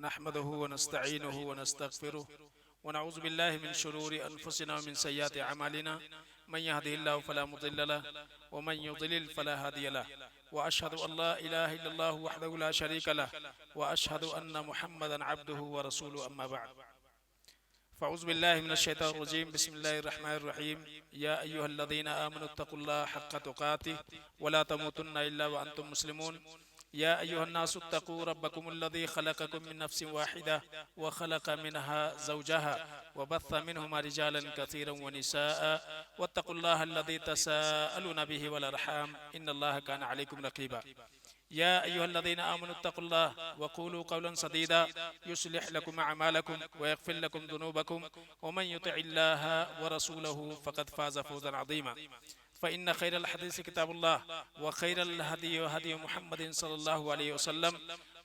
नहमदुहु व नस्तईनुहु व नस्तगफिरुह व नऊज़ु बिल्लाहि मिन शुरूरि अनफुसिना व मिन सय्यिआति अमालिना मन यहदिहिल्लाहु फला मुदिल्ल लहु व मन युद्लिल फला हादिय लहु व अशहदु अल्ला इलाहा इल्लल्लाहु वहदहु ला शरीका लहु व अशहदु अन्ना मुहम्मदन अब्दुहु व रसूलुहु अम्मा बअद फ़अऊज़ु बिल्लाहि मिनश शैतानिर रजीम बिस्मिल्लाहिर रहमानिर रहीम या अय्युहल्लज़ीना आमनुत्तक़ुल्लाहा हक़्क़ तुक़ातिह व ला तमूतुन्ना इल्ला व अंतुम मुस्लिमून या अय्युहन्नासु इत्तक़ू रब्बकुमुल्लज़ी ख़लक़कुम मिन नफ़्सिन वाहिदा व ख़लक़ मिनहा ज़ौजहा व बस्स मिनहुमा रिजालन कसीरन व निसाअ वत्तक़ुल्लाहा अल्लज़ी तसाअलूना बिही वल अर्हाम इन्नल्लाहा काना अलैकुम रक़ीबा या अय्युहल्लज़ीना आमनुत्तक़ुल्लाह व क़ूलू क़ौलन सदीदा युस्लिह लकुम अअमालकुम व यग़फ़िर लकुम ज़ुनूबकुम व मन युतिइल्लाहा व रसूलहु फ़क़द फ़ाज़ फ़ौज़न अज़ीमा फ़इन्न ख़ैरल हदीस किताबुल्लाह व ख़ैरल हदी हदी मुहम्मदिन सल्लल्लाहु अलैहि वसल्लम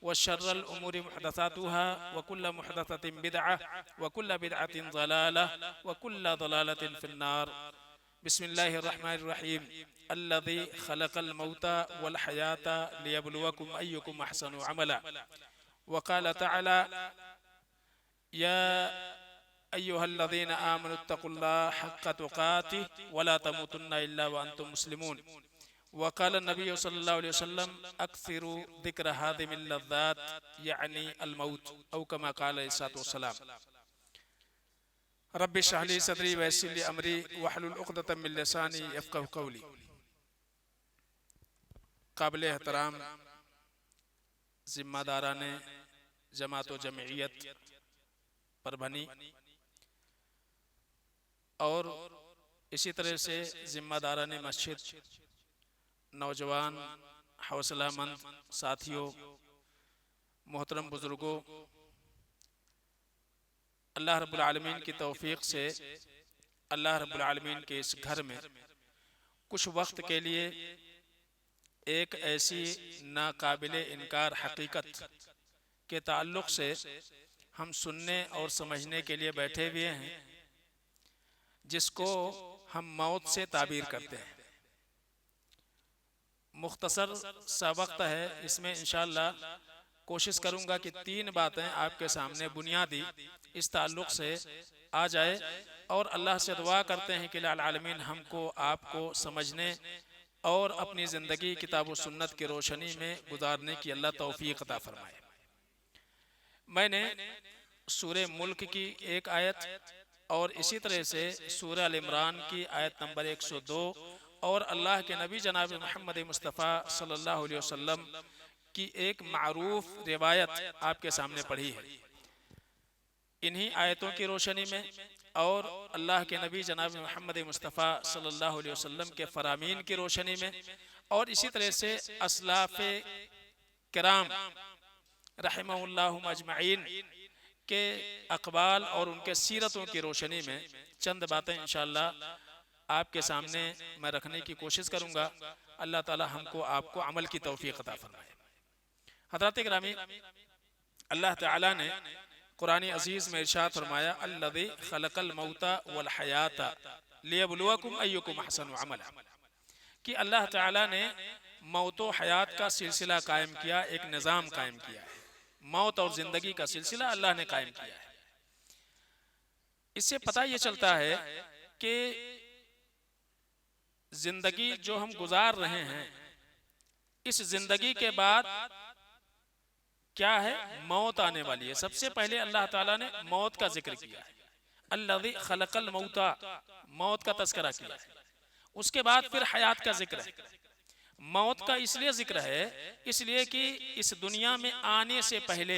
व शर्रल उमूरि मुहदसातुहा व कुल्लु मुहदसतिन बिदअह व कुल्लु बिदअतिन ज़लालह व कुल्लु ज़लालतिन फ़िन्नार बिस्मिल्लाहिर रहमानिर रहीम अल्लज़ी ख़लक़ल मौता वल हयाता लियब्लुवकुम अय्युकुम अहसनु अमला व क़ाल तआला या अय्युहल्लज़ीना आमनुत्तक़ुल्लाहा हक़्क़ तुक़ातिह व ला तमूतुन्ना इल्ला व अंतुम मुस्लिमून व क़ाल नबी सल्लल्लाहु अलैहि वसल्लम अक्सिरू ज़िक्र हादिमिल लज़्ज़ात यानी अल मौत औ कमा क़ाल अलैहिस्सलातु वस्सलाम रब्बि इश्रह ली सदरी व यस्सिर ली अमरी वहलुल उक़दतम मिन लिसानी यफ़क़हू क़ौली। काबिल एहतराम ज़िम्मेदाराने जमात व जमइयत परभनी और इसी तरह से ज़िम्मेदाराने मस्जिद, नौजवान हौसलामंद साथियों, मोहतरम बुजुर्गों, अल्लाह रब्बुल आलमीन की तौफीक से अल्लाह रब्बुल आलमीन के इस घर में कुछ वक्त के लिए एक ऐसी नाकाबिले इनकार हकीकत के ताल्लुक़ से हम सुनने और समझने के लिए बैठे हुए हैं जिसको हम मौत से ताबीर करते हैं। मुख्तसर सा वक्त है, इसमें इंशाअल्लाह कोशिश करूंगा कि 3 बातें आपके सामने बुनियादी इस ताल्लुक़ से आ जाए और अल्लाह से दुआ करते हैं कि लाल आलमीन हमको आपको समझने और अपनी ज़िंदगी किताब व सुन्नत की रोशनी में गुजारने की अल्लाह तौफीक अता फरमाए। मैंने सूरह मुल्क की एक आयत और इसी तरह से सूरह अल इमरान की आयत नंबर 102 और अल्लाह के नबी जनाब मोहम्मद मुस्तफ़ा सल्लल्लाहु अलैहि वसल्लम की एक मारूफ रिवायत आपके सामने पढ़ी है। इन्हीं आयतों की रोशनी में और अल्लाह के नबी जनाब मोहम्मद मुस्तफ़ा सल्लल्लाहु अलैहि वसल्लम के फरामीन की रोशनी में और इसी तरह से अस्लाफ़े किराम रहमहुल्लाहु अजमईन के अक़वाल और उनके सीरतों की रोशनी में चंद बातें इंशाअल्लाह आपके सामने मैं रखने की कोशिश करूँगा। अल्लाह ताला हमको आपको अमल की तौफीक अता फरमाए। हज़रात गिरामी, अल्लाह ताला ने कुरान अज़ीज़ में इरशाद फरमाया अल्लज़ी ख़लक़ल मौता वल हयाता लियब्लुवकुम अय्युकुम अहसनु अमला कि अल्लाह ताला ने मौत व हयात का सिलसिला कायम किया, एक निज़ाम कायम किया है। मौत और ज़िंदगी का सिलसिला अल्लाह ने कायम किया है। इससे पता ये चलता है कि ज़िंदगी जो हम गुजार रहे हैं, इस ज़िंदगी के बाद क्या है, मौत आने वाली है। सबसे पहले अल्लाह ताला ने मौत का जिक्र किया है, अल्लज़ी ख़लक़ल मौता, मौत का तज़किरा किया है। उसके बाद फिर हयात का जिक्र है। मौत का इसलिए जिक्र है इसलिए कि इस दुनिया में आने से पहले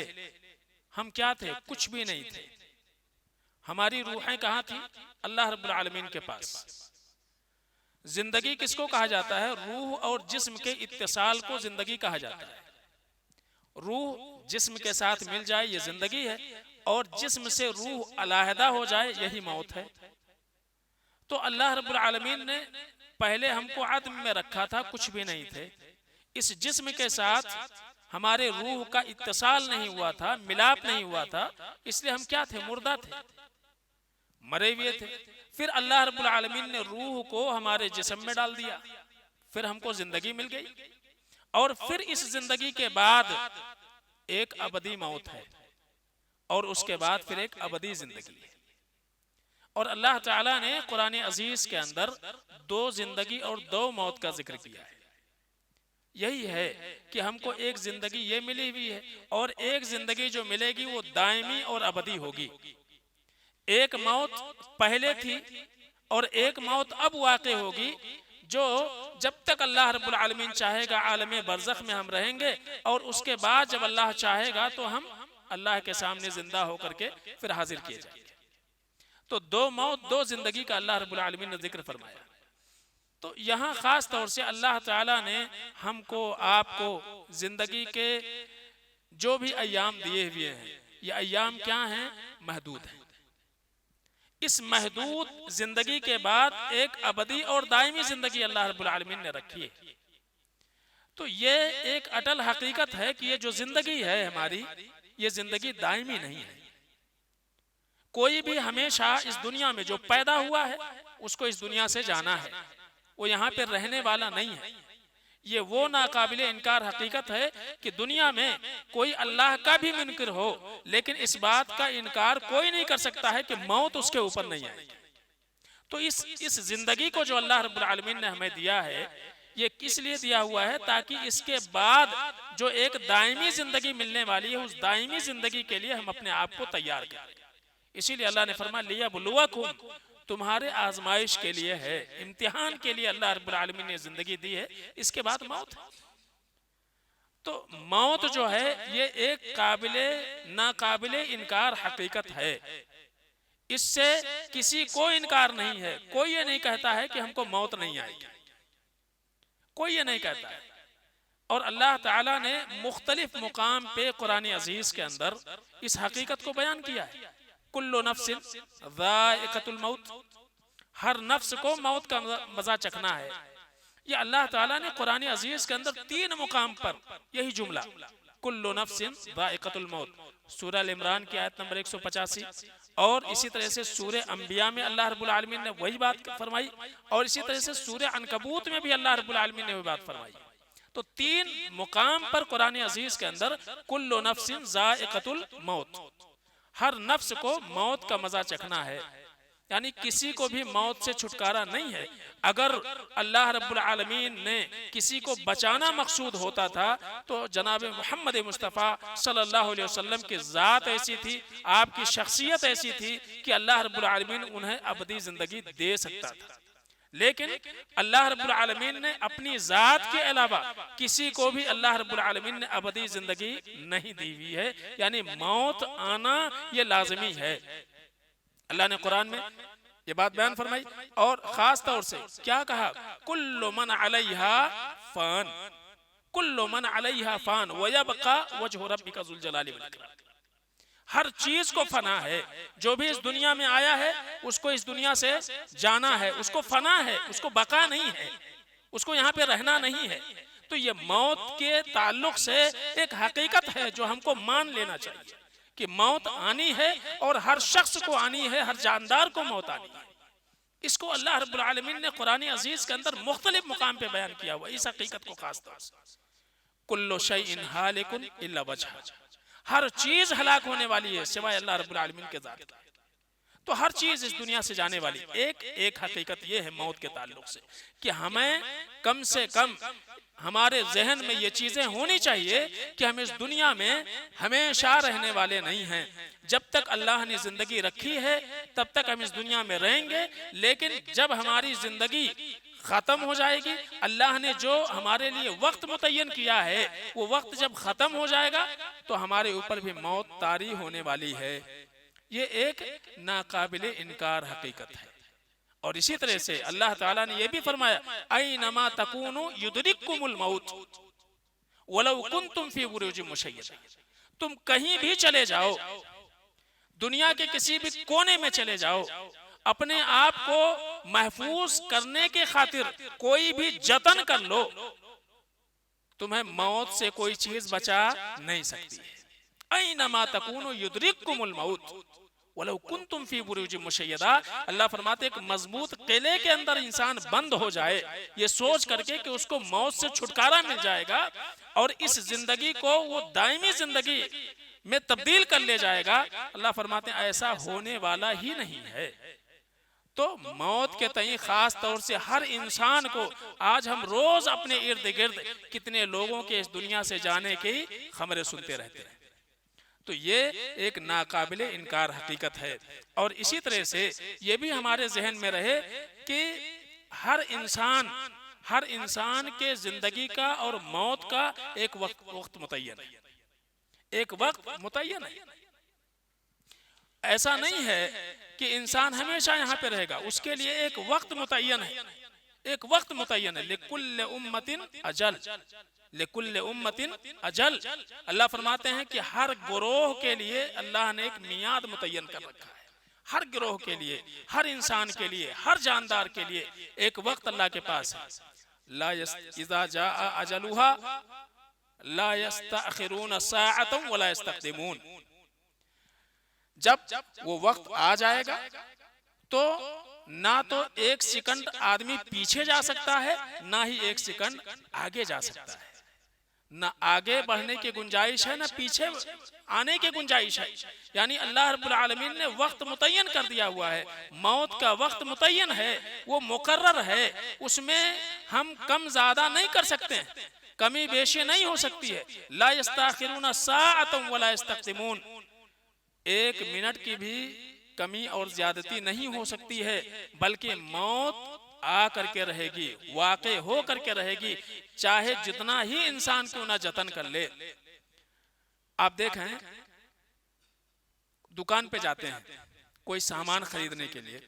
हम क्या थे, कुछ भी नहीं थे। हमारी रूहें कहाँ थी, अल्लाह रब्बुल आलमीन के पास। जिंदगी किसको कहा जाता है, रूह और जिस्म के इत्तिसाल को जिंदगी कहा जाता है। रूह जिस्म के साथ मिल जाए ये जिंदगी है और जिस्म से रूह अलहदा हो जाए यही मौत है। तो अल्लाह रब्बुल आलमीन ने पहले हमको आदम में रखा था, कुछ भी नहीं थे। इस जिस्म के साथ हमारे रूह का इत्तिसाल नहीं हुआ था, मिलाप नहीं हुआ था, इसलिए हम क्या थे, मुर्दा थे, मरे हुए थे। फिर अल्लाह रब्बुल आलमीन ने रूह को हमारे जिस्म में डाल दिया, फिर हमको जिंदगी मिल गई। और फिर इस जिंदगी के बाद एक अबदी मौत है। और उसके बाद फिर एक अबदी जिंदगी है। और अल्लाह ताला ने कुरान अजीज के अंदर दो जिंदगी और दो मौत का जिक्र किया है। यही है कि हमको एक जिंदगी ये मिली हुई है और एक जिंदगी जो मिलेगी वो दायमी और अबदी होगी। एक मौत पहले थी और एक मौत अब वाक़े होगी, जो जब तक अल्लाह रब्बुल आलमीन चाहेगा आलम बरज़ख में हम रहेंगे, और उसके बाद जब अल्लाह चाहेगा तो हम अल्लाह के सामने जिंदा होकर के फिर हाजिर किए जाएंगे। तो दो मौत दो जिंदगी का अल्लाह रब्बुल आलमीन ने जिक्र फरमाया। तो यहाँ खास तौर से अल्लाह ताला ने हमको आपको जिंदगी के जो भी अय्याम दिए हुए हैं, ये अय्याम क्या हैं? महदूद हैं। इस महदूद जिंदगी के बाद एक अबदी और दायमी जिंदगी अल्लाह रब्बुल आलमीन ने रखी है। तो ये एक अटल हकीकत है कि ये जो जिंदगी है हमारी, ये जिंदगी दायमी नहीं है। कोई भी हमेशा इस दुनिया में जो पैदा हुआ है उसको इस दुनिया से जाना है, वो यहाँ पे रहने वाला नहीं है। ये वो नाकाबिले इनकार हकीकत है कि दुनिया में कोई अल्लाह का भी मुनकिर हो, लेकिन इस बात का इनकार कोई नहीं कर सकता है कि मौत उसके ऊपर नहीं आएगी। तो इस जिंदगी को जो अल्लाह रब्बुल आलमीन ने हमें दिया है, ये किस लिए दिया हुआ है? ताकि इसके बाद जो एक दायमी जिंदगी मिलने वाली है, उस दायमी जिंदगी के लिए हम अपने आप को तैयार करें। इसीलिए अल्लाह ने फरमाया लियबलुवकुम, तुम्हारे आजमाइश के लिए है, इम्तिहान के लिए अल्लाह रब्बुल आलमीन ने जिंदगी दी है। इसके बाद मौत। तो मौत जो है ये एक काबिले नाकाबिले इनकार हकीकत है। इससे किसी को इनकार नहीं है। कोई ये नहीं कहता है कि हमको मौत नहीं आएगी, कोई ये नहीं कहता है। और अल्लाह ताला ने मुख्तलिफ मुकाम पे कुरान अजीज के अंदर इस हकीकत को बयान किया है। कुल्लु नफ्सिन ज़ाइक़तुल मौत, हर नफ्स को मौत का मजा चखना है। ये अल्लाह ताला ने कुरान अजीज के अंदर 3 मुकाम पर यही जुमला कुल्लु नफ्सिन ज़ाइक़तुल मौत, सूरह अल इमरान की आयत नंबर 185, और इसी तरह से सूरह अंबिया में अल्लाह रब्बुल आलमीन ने वही बात फरमाई, और इसी तरह से सूरह अनकबूत में भी अल्लाह रब्बुल आलमीन ने वही बात फरमाई। तो 3 मुकाम पर कुरान अजीज के अंदर कुल्लु नफ्सिन ज़ाइक़तुल मौत, हर नफ्स को मौत का मजा चखना है। यानी किसी को भी मौत से छुटकारा नहीं है। अगर अल्लाह रब्बुल आलमीन ने किसी को बचाना मकसूद होता था तो जनाब मोहम्मद मुस्तफ़ा सल्लल्लाहु अलैहि वसल्लम की ज़ात ऐसी थी, आपकी शख्सियत ऐसी थी कि अल्लाह रब्बुल आलमीन उन्हें अबदी ज़िंदगी दे सकता था। लेकिन अल्लाह रब्बुल आलमीन ने अपनी ज़ात के अलावा किसी को भी अल्लाह रब्बुल आलमीन ने अबदी ज़िंदगी नहीं दी हुई है। यानी मौत आना ये लाजमी है। अल्लाह ने कुरान में ये बात बयान फरमाई, और खास तौर से क्या कहा? कुल्लु मन अलैहा फान, कुल्लु मन अलैहा फान व यबका वजहु रब्बिका ज़ुल जलाली वल इकराम। हर चीज को फना है। जो भी इस दुनिया में आया है उसको इस दुनिया से जाना है, उसको फना है, उसको बका नहीं है, उसको यहाँ पे रहना नहीं है। तो ये मौत के ताल्लुक से एक हकीकत है जो हमको मान लेना चाहिए कि मौत आनी है और हर शख्स को आनी है, हर जानदार को मौत आनी है। इसको अल्लाह रब्बुल आलमीन ने कुरान अजीज के अंदर मुख्तलिफ मुकाम पे बयान किया हुआ इस हकीकत को खास तौर से। कुल्लु शैइन हालिकुन इल्ला वजहा, हर चीज हलाक होने वाली है सिवाय अल्लाह रब्बुल आलमीन के ज़ात के। तो हर चीज इस दुनिया से जाने वाली। एक हकीकत यह है मौत के ताल्लुक से कि हमें कम से कम हमारे जहन में ये चीजें होनी चाहिए कि हम इस दुनिया में हमेशा रहने वाले नहीं हैं। जब तक अल्लाह ने जिंदगी रखी है तब तक हम इस दुनिया में रहेंगे, लेकिन जब हमारी जिंदगी खत्म हो जाएगी, अल्लाह ने जो हमारे लिए वक्त मुतय्यन किया है वो वक्त जब खत्म हो जाएगा तो हमारे ऊपर भी मौत तारी होने वाली है। ये एक नाकाबिले इनकार हकीकत है। और इसी तरह से अल्लाह ताला ने यह भी फरमाया ऐनमा तकूनु युदरिकुमुल मौत वलौ कुंतुम फी बुरूजिन मुशय्यदा, तुम कहीं भी चले जाओ, दुनिया के किसी भी कोने में चले जाओ, अपने आप को महफूज करने के खातिर कोई भी जतन कर लो, तुम्हें मौत से कोई चीज बचा नहीं सकती है। ऐनमा तकूनु युदरिकुमुल मौत वलौ कुंतुम फी बुरूजिन मुशय्यदा। अल्लाह फरमाते एक मजबूत किले के अंदर इंसान बंद हो जाए ये सोच करके कि उसको मौत से छुटकारा मिल जाएगा और इस जिंदगी को वो दायमी जिंदगी में तब्दील कर ले जाएगा। अल्लाह फरमाते हैं ऐसा होने वाला ही नहीं है। तो मौत के तई खास तौर से हर इंसान को, आज हम रोज अपने इर्द गिर्द कितने लोगों के इस दुनिया से जाने की खबरें सुनते रहते हैं। तो ये एक नाकाबिले इनकार हकीकत है। और इसी तरह से ये भी हमारे जहन में रहे कि हर इंसान के जिंदगी का और मौत का एक वक्त मुतय्यन है, एक वक्त मुतय्यन है। ऐसा नहीं है कि इंसान हमेशा यहाँ पे रहेगा, उसके लिए एक वक्त मुतय्यन है, एक वक्त मुतय्यन है। लिकुल्ल उम्मतिन अजल, लिकुल्ल उम्मतिन अजल। अल्लाह फरमाते हैं कि हर गिरोह के लिए अल्लाह ने एक मियाद मुतय्यन कर रखा है। हर गिरोह के लिए, हर इंसान के लिए, हर जानदार के लिए एक वक्त अल्लाह के पास है। ला इज़ा जाअ अजलुहा ला यस्तअखिरून साअतन वला यस्तक़दिमून। जब वो वक्त आ जाएगा तो ना तो एक सेकंड आदमी पीछे जा सकता है, ना ही एक सेकंड आगे जा सकता है। ना आगे बढ़ने की गुंजाइश है, ना पीछे आने की गुंजाइश है। यानी अल्लाह रब्बुल आलमीन ने वक्त मुतय्यन कर दिया हुआ है। मौत का वक्त मुतय्यन है, वो मुकर्रर है, उसमें हम कम ज्यादा नहीं कर सकते, कमी बेशी नहीं हो सकती है। ला यस्तअखिरून साअतन वला यस्तक़दिमून। एक मिनट की भी कमी और ज्यादती नहीं हो सकती है, बल्कि मौत आ करके रहेगी, वाक़े हो करके रहेगी, चाहे जितना ही इंसान क्यों ना जतन कर ले। आप देखें, दुकान पे जाते हैं कोई सामान खरीदने के लिए,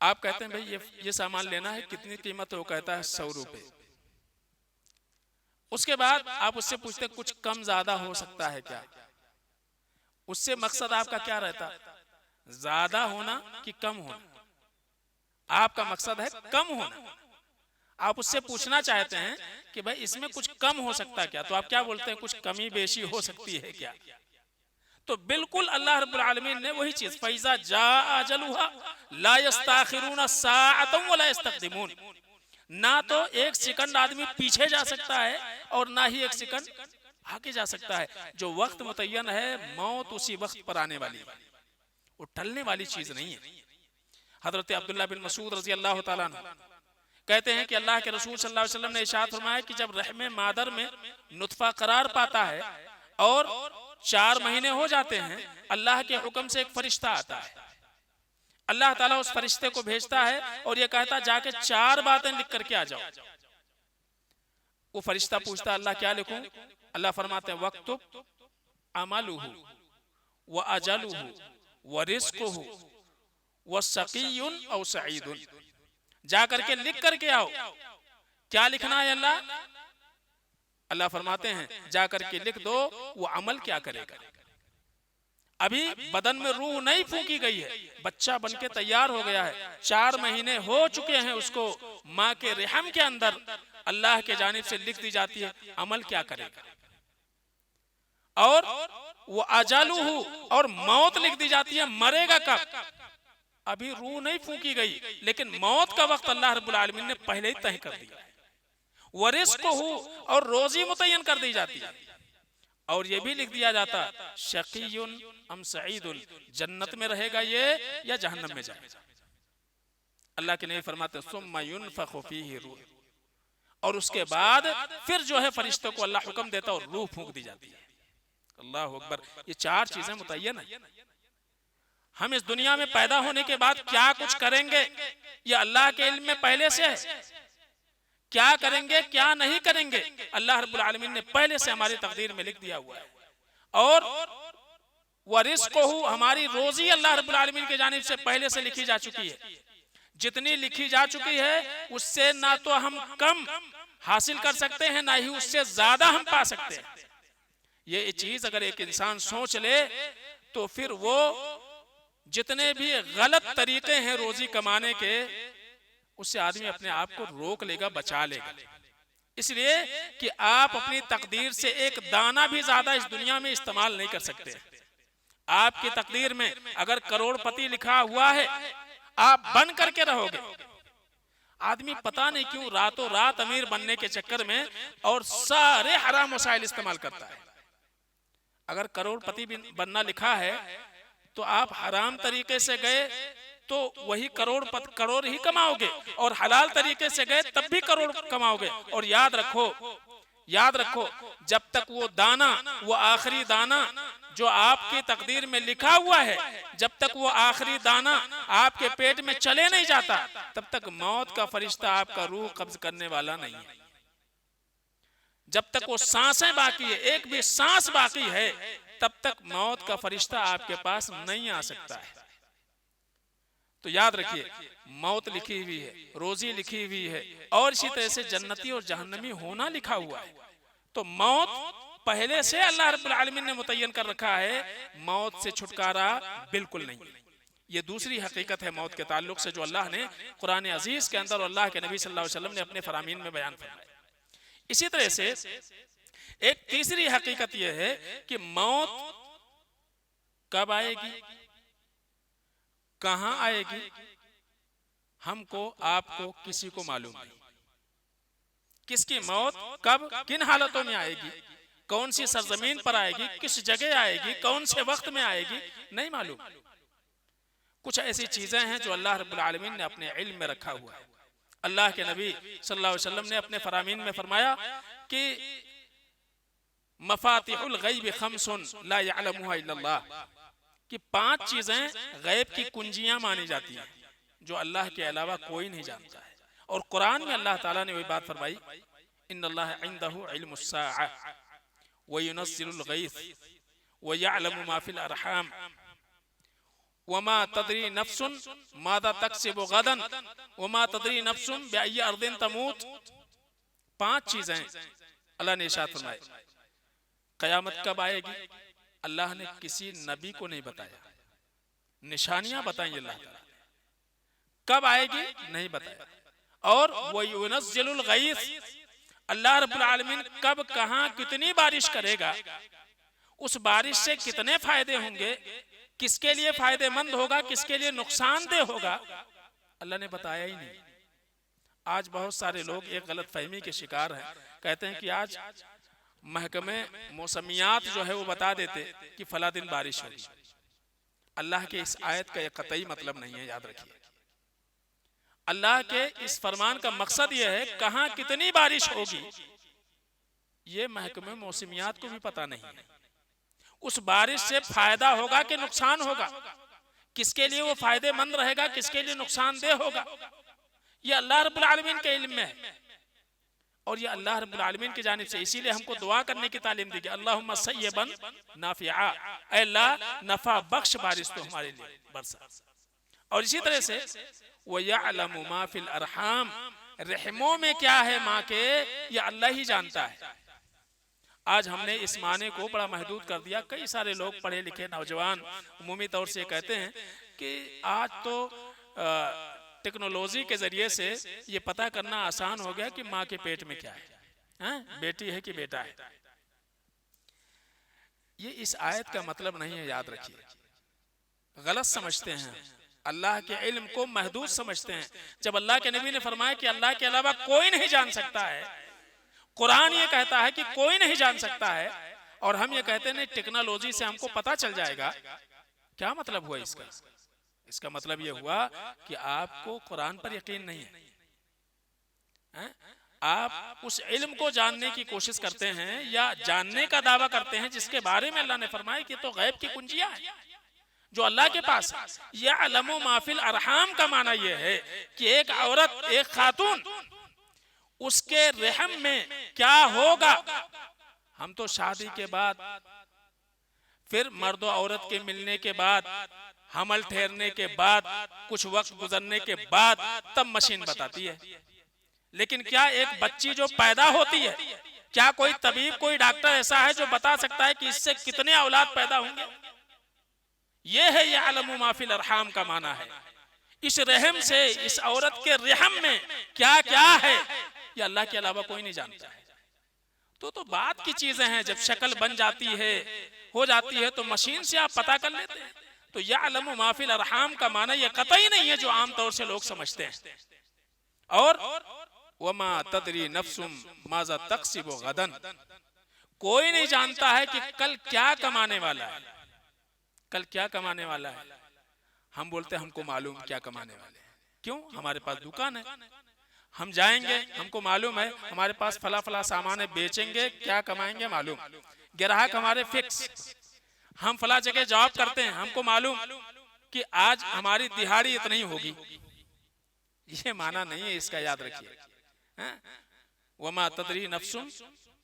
आप कहते हैं भाई ये सामान लेना है, कितनी कीमत है? वो कहता है 100 रुपए। उसके बाद आप उससे पूछते कुछ कम ज्यादा हो सकता है क्या? उससे मकसद आपका क्या रहता? ज्यादा होना कि कम होना? आपका मकसद है कम होना। आप उससे पूछना चाहते हैं कि भाई इसमें कुछ कम हो सकता है क्या? तो आप क्या बोलते हैं? कुछ कमी बेशी हो सकती है क्या? तो बिल्कुल अल्लाह रब्बुल आलमीन ने वही चीज, फैज़ा जाअ अजलुहा ला यस्तअखिरून साअतन वला यस्तक़दिमून। ना तो एक सेकंड आदमी पीछे जा सकता है और ना ही एक सेकंड आगे जा सकता है। जो वक्त मुतय्यन है, मौत उसी वक्त पर आने वाली है, वो टलने वाली चीज नहीं है। हजरत अब्दुल्लाह बिन मसूद रज़ी अल्लाह ताला अन्हु कहते हैं कि अल्लाह के रसूल सल्लल्लाहु अलैहि वसल्लम ने इरशाद फरमाया कि जब रहमे मादर में नुतफा करार पाता है और 4 महीने हो जाते हैं, अल्लाह के हुक्म से एक फरिश्ता आता है। अल्लाह ताला उस फरिश्ते को भेजता है और ये कहता है जाके 4 बातें लिख करके आ जाओ। वो फरिश्ता पूछता है अल्लाह क्या लिखूं? अल्लाह फरमाते हैं वक्तुब अमलुहु व अजलुहु व रिज़्कुहु व सक़ीयुन औ सईदुन। जा करके लिख करके आओ। क्या लिखना है अल्लाह? अल्लाह फरमाते हैं जा करके लिख दो वो अमल क्या करेगा। अभी बदन में रूह नहीं फूंकी गई है, बच्चा बनके तैयार हो गया है, 4 महीने हो चुके हैं उसको माँ के रहम के अंदर, अल्लाह के जानिब से लिख दी जाती है अमल क्या करेगा। और वो अजालुहु, और मौत लिख दी जाती है, मरेगा कब। अभी रूह नहीं फूंकी गई, लेकिन मौत का वक्त अल्लाह रब्बुल आलमीन ने पहले ही तय कर दिया। वरिज़्कुहु, और रोजी मुतय्यन कर दी जाती है, और ये भी लिख दिया जाता शक़ीयुन अम सईदुन, जन्नत में रहेगा ये या जहन्नम में जाएगा। अल्लाह के नबी फरमाते सुम्मा युनफ़ख़ु फ़ीहि रूह, और उसके बाद फिर जो है फरिश्तों को अल्लाह हुक्म देता और रूह फूंक दी जाती है। अल्लाह अकबर। ये 4 चीजें मुतय्यन है। हम इस दुनिया में पैदा होने के बाद क्या कुछ करेंगे ये अल्लाह के इल्म में पहले से है। क्या करेंगे क्या नहीं करेंगे अल्लाह रब्बुल आलमीन ने पहले से हमारी तकदीर में लिख दिया हुआ है। और वह रिज़्क़ुहु, हमारी रोजी अल्लाह रब्बुल आलमीन की जानिब से पहले से लिखी जा चुकी है। जितनी लिखी जा चुकी है उससे ना तो हम कम हासिल कर सकते हैं, ना ही उससे ज्यादा हम पा सकते हैं। ये चीज अगर एक इंसान सोच ले तो फिर वो जितने भी गलत तरीके हैं रोजी कमाने के, उससे आदमी अपने आप को रोक लेगा, बचा लेगा। इसलिए कि आप अपनी तकदीर से एक दाना भी ज्यादा इस दुनिया में इस्तेमाल नहीं कर सकते। आपकी तकदीर में अगर करोड़पति लिखा हुआ है, आप बन करके रहोगे। आदमी पता नहीं क्यों रातों रात अमीर बनने के चक्कर में और सारे हराम वसाइल इस्तेमाल करता है। अगर करोड़पति बनना लिखा है तो आप हराम तरीके से गए तो वही करोड़ ही कमाओगे, और हलाल तरीके से गए तब भी करोड़ कमाओगे। और याद रखो जब तक वो दाना, वो आखिरी दाना जो आपकी तकदीर में लिखा हुआ है, जब तक वो आखिरी दाना आपके पेट में चले नहीं जाता, तब तक मौत का फरिश्ता आपका रूह कब्ज करने वाला नहीं है। जब तक वो सांसें बाकी है, एक भी सांस बाकी है, तब तक मौत का फरिश्ता आपके पास नहीं आ सकता है। तो याद रखिए, मौत लिखी हुई है, रोजी लिखी हुई है, और इसी तरह से जन्नती और जहन्नमी होना लिखा हुआ है। तो मौत पहले से अल्लाह रब्बुल आलमीन ने मुतय्यन कर रखा है, मौत से छुटकारा बिल्कुल नहीं। ये दूसरी हकीकत है मौत के ताल्लुक से जो अल्लाह ने कुरान अजीज के अंदर, अल्लाह के नबी सल्लल्लाहु अलैहि वसल्लम ने अपने फरामीन में बयान फरमाया। इसी तरह से एक तीसरी हकीकत यह है कि मौत कब आएगी, कहां आएगी, हमको आपको किसी को मालूम नहीं। किसकी मौत कब किन हालतों में आएगी, कौन सी सरजमीन पर आएगी, किस जगह आएगी, कौन से वक्त में आएगी, नहीं मालूम। कुछ ऐसी चीजें हैं जो अल्लाह रब्बुल आलमीन ने अपने इल्म में रखा हुआ है। अल्लाह के नबी सल्लल्लाहु अलैहि वसल्लम ने अपने फरामीन में फरमाया कि मफातिहुल गैब खम्सुन ला यअलमुहा इल्लल्लाह, कि 5 चीजें गैब की कुंजियां मानी जाती हैं जो अल्लाह के अलावा कोई नहीं जानता है। और कुरान में अल्लाह ताला ने वही बात फरमाई, इन्नल्लाह इंदहु इल्मुस्साअ व युनज़्ज़िलुल गैस व यअलमु मा फिल अरहाम वमा तदरी नफ्सुन मादा तक्सिबु गदन वमा तदरी नफ्सुन बिअय्यि अर्दिन तमूत। 5 चीजें अल्लाह ने इरशाद फरमाई। कयामत कब आएगी, अल्लाह ने किसी नबी को नहीं बताया। निशानियां बताई अल्लाह ताला, कब आएगी नहीं बताया। और वो युनज़्ज़िलुल गैस, अल्लाह रब्बुल आलमीन कब कहां कितनी बारिश करेगा, उस बारिश से कितने फायदे होंगे, किसके लिए फायदेमंद होगा, किसके लिए नुकसानदेह होगा, अल्लाह ने बताया ही नहीं। आज बहुत सारे लोग एक गलत फहमी के शिकार हैं, कहते हैं कि आज महकमे मौसमियात जो है वो बता देते कि फला दिन बारिश होगी। अल्लाह के इस आयत का एक कतई मतलब नहीं है, याद रखिए। अल्लाह के इस फरमान का मकसद यह है कहां कितनी बारिश होगी, ये महकमे मौसमियात को भी पता नहीं है। उस बारिश से फायदा होगा कि नुकसान होगा, किसके लिए वो फायदेमंद रहेगा, किसके लिए नुकसानदेह होगा, ये अल्लाह रब्बुल आलमीन के इल्म में है। और ये अल्लाह रब्बुल आलमीन की जानिब से, इसीलिए हमको दुआ करने की तालीम दी गई, अल्लाहुम्मा सय्यबन नाफिआ, ऐ अल्लाह नफा बख्श बारिश तो हमारे लिए बरसा। और इसी तरह से वो यअलमु मा फिल अरहाम, रहमों में क्या है माँ के, ये अल्लाह ही जानता है। आज हमने इस माने को बड़ा महदूद कर दिया। कई सारे लोग पढ़े लिखे नौजवान उमूमी तौर से कहते हैं कि आज तो टेक्नोलॉजी के जरिए से ये पता करना आसान हो गया कि माँ के पेट में क्या है, बेटी है कि बेटा है। ये इस आयत का मतलब नहीं है, याद रखिए। गलत समझते हैं, अल्लाह के इल्म को महदूद समझते हैं। जब अल्लाह के नबी ने फरमाया कि अल्लाह के अलावा कोई नहीं जान सकता है, कुरान ये कहता है कि कोई नहीं जान सकता है, और हम ये कहते हैं नहीं टेक्नोलॉजी से हमको पता चल जाएगा, क्या मतलब हुआ इसका? इसका मतलब ये हुआ कि आपको कुरान पर यकीन नहीं है। आप उस इल्म को जानने की कोशिश करते हैं या जानने का दावा करते हैं जिसके बारे में अल्लाह ने फरमाया कि तो गैब की कुंजियां हैं जो अल्लाह के पास है। यअलमु मा फिल अरहाम का माना यह है कि एक औरत, एक खातून, उसके रहम में क्या होगा। हम तो शादी के बाद, फिर मर्द और औरत के मिलने के बाद, हमल ठहरने के बाद, कुछ वक्त गुजरने के बाद तब मशीन बताती है। लेकिन क्या एक बच्ची जो पैदा होती है, क्या कोई तबीब, कोई डॉक्टर ऐसा है जो बता सकता है कि इससे कितने औलाद पैदा होंगे? ये है यअलमु मा फिल अरहाम का माना है। इस रहम से, इस औरत के रहम में क्या क्या है, ये अल्लाह के अलावा कोई नहीं जानता है। तो बात की चीजें हैं, जब शक्ल बन जाती है, हो जाती है, तो मशीन से आप पता कर लेते हैं। तो यअलमु मा फिल अरहाम का माना ये कतई नहीं है जो आमतौर से लोग समझते हैं। और वमा तदरी नफ्सुम माजा तक्सिबु गदन, कोई नहीं जानता है कि कल क्या कमाने वाला है, कल क्या कमाने वाला है। हम बोलते हैं हमको मालूम क्या कमाने वाले हैं। क्यों? हमारे पास दुकान है, हम जाएंगे, हमको मालूम है हमारे पास फला फला सामान है, बेचेंगे, क्या कमाएंगे मालूम। ग्राहक हमारे फिक्स, हम फला जगह जॉब करते हैं, हमको मालूम कि आज हमारी दिहाड़ी इतनी होगी। ये माना नहीं है, इसका याद रखिए। वमा तदरी नफ्सुन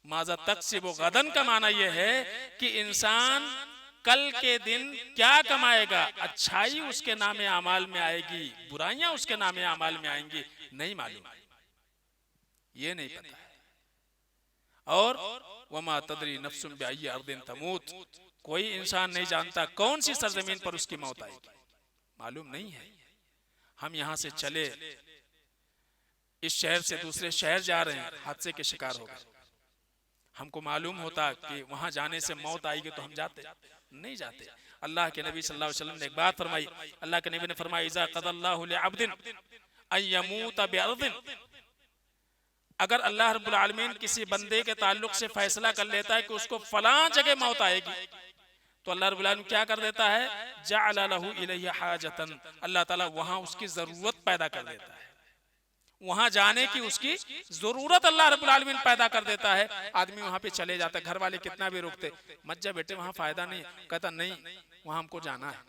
माजा तक्सिबु गदन का माना यह है कि इंसान कल के दिन क्या कमाएगा। अच्छाई उसके नामे अमाल में आएगी, बुराइयां उसके नामे अमाल में आएंगी, नहीं मालूम, ये नहीं पता है। और वमा तदरी नफ्सुन बिअय्यि अर्दिन तमूत, कोई इंसान नहीं जानता कौन सी सरजमीन पर उसकी मौत आएगी, मालूम नहीं है। हम यहां से चले, इस शहर से दूसरे शहर जा रहे हैं, हादसे के शिकार हो गए, हमको मालूम होता कि वहां जाने से मौत आएगी तो हम जाते, नहीं जाते। अल्लाह के नबी सल्लल्लाहु अलैहि वसल्लम ने एक बात फरमाई, अल्लाह के नबी ने फरमाया इज़ा क़दल्लाहु लिअब्दिन अन यमूत बिअर्दिन, अगर अल्लाह रब्बुल आलमीन किसी बंदे के ताल्लुक से फैसला कर लेता है कि उसको फलां जगह मौत आएगी, तो अल्लाह रब्बुल आलमीन क्या कर देता है, जअल लहू इलैहि हाजतन, अल्लाह ताला वहां उसकी जरूरत पैदा कर देता है, वहां जाने की उसकी जरूरत अल्लाह रब्बुल आलमीन पैदा कर देता है। आदमी वहां पे चले जाता है, घर वाले कितना भी रोकते, मत जा बेटे वहां फायदा नहीं, कहता नहीं वहां हमको जाना है,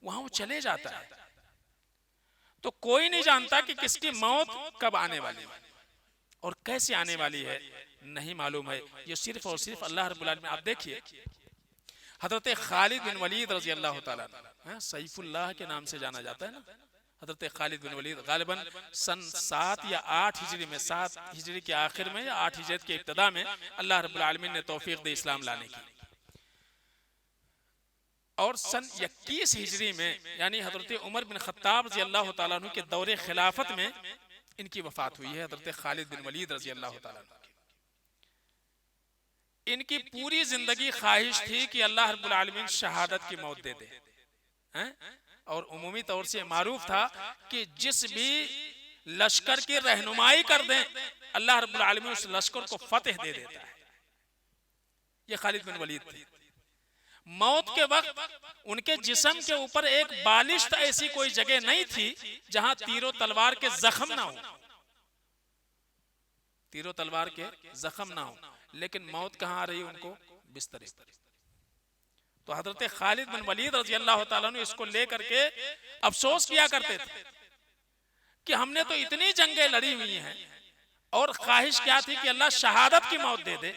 वहां वो चले जाता है। तो कोई नहीं जानता कि किसकी मौत कब आने वाली है और कैसे आने वाली है, नहीं मालूम है। ये सिर्फ और सिर्फ अल्लाह रब्बुल आलमीन। आप देखिए हजरत खालिद बिन वलीद रजी अल्लाह ताला, सैफुल्लाह के नाम से जाना जाता है ना, हजरत खालिद बिन वलीद गालिबन सन 7 या 8 हिजरी में, 7 हिजरी के आखिर में या 8 हिजरी के इब्तिदा में अल्लाह रब्बुल आलमीन ने तौफीक दी इस्लाम लाने की। और सन 21 हिजरी में यानी हजरत उमर बिन खत्ताब रजी अल्लाह ताला अन्हु के दौरे खिलाफत में इनकी वफात हुई है, हजरत खालिद बिन वलीद रजी अल्लाह ताला अन्हु। इनकी पूरी जिंदगी ख्वाहिश थी कि अल्लाह रब्बुल आलमीन शहादत की मौत दे दे, और उमूमी तौर से मारूफ था कि जिस भी लश्कर की रहनुमाई कर दें अल्लाह रब्बुल आलमीन उस लश्कर को फतेह दे देता है। ये खालिद बिन वलीद थे। मौत के वक्त उनके जिस्म के ऊपर एक बालिश ऐसी कोई जगह नहीं थी जहां तीरों तलवार के जख्म ना हो, तीरों तलवार के जख्म ना हो, लेकिन मौत कहां आ रही उनको, बिस्तरे पर। तो हजरत खालिद बिन वलीद रजी अल्लाह ताला अन्हु इसको लेकर के अफसोस किया करते थे कि हमने तो इतनी जंगें लड़ी हुई हैं और ख्वाहिश क्या थी कि अल्लाह शहादत की मौत दे दे,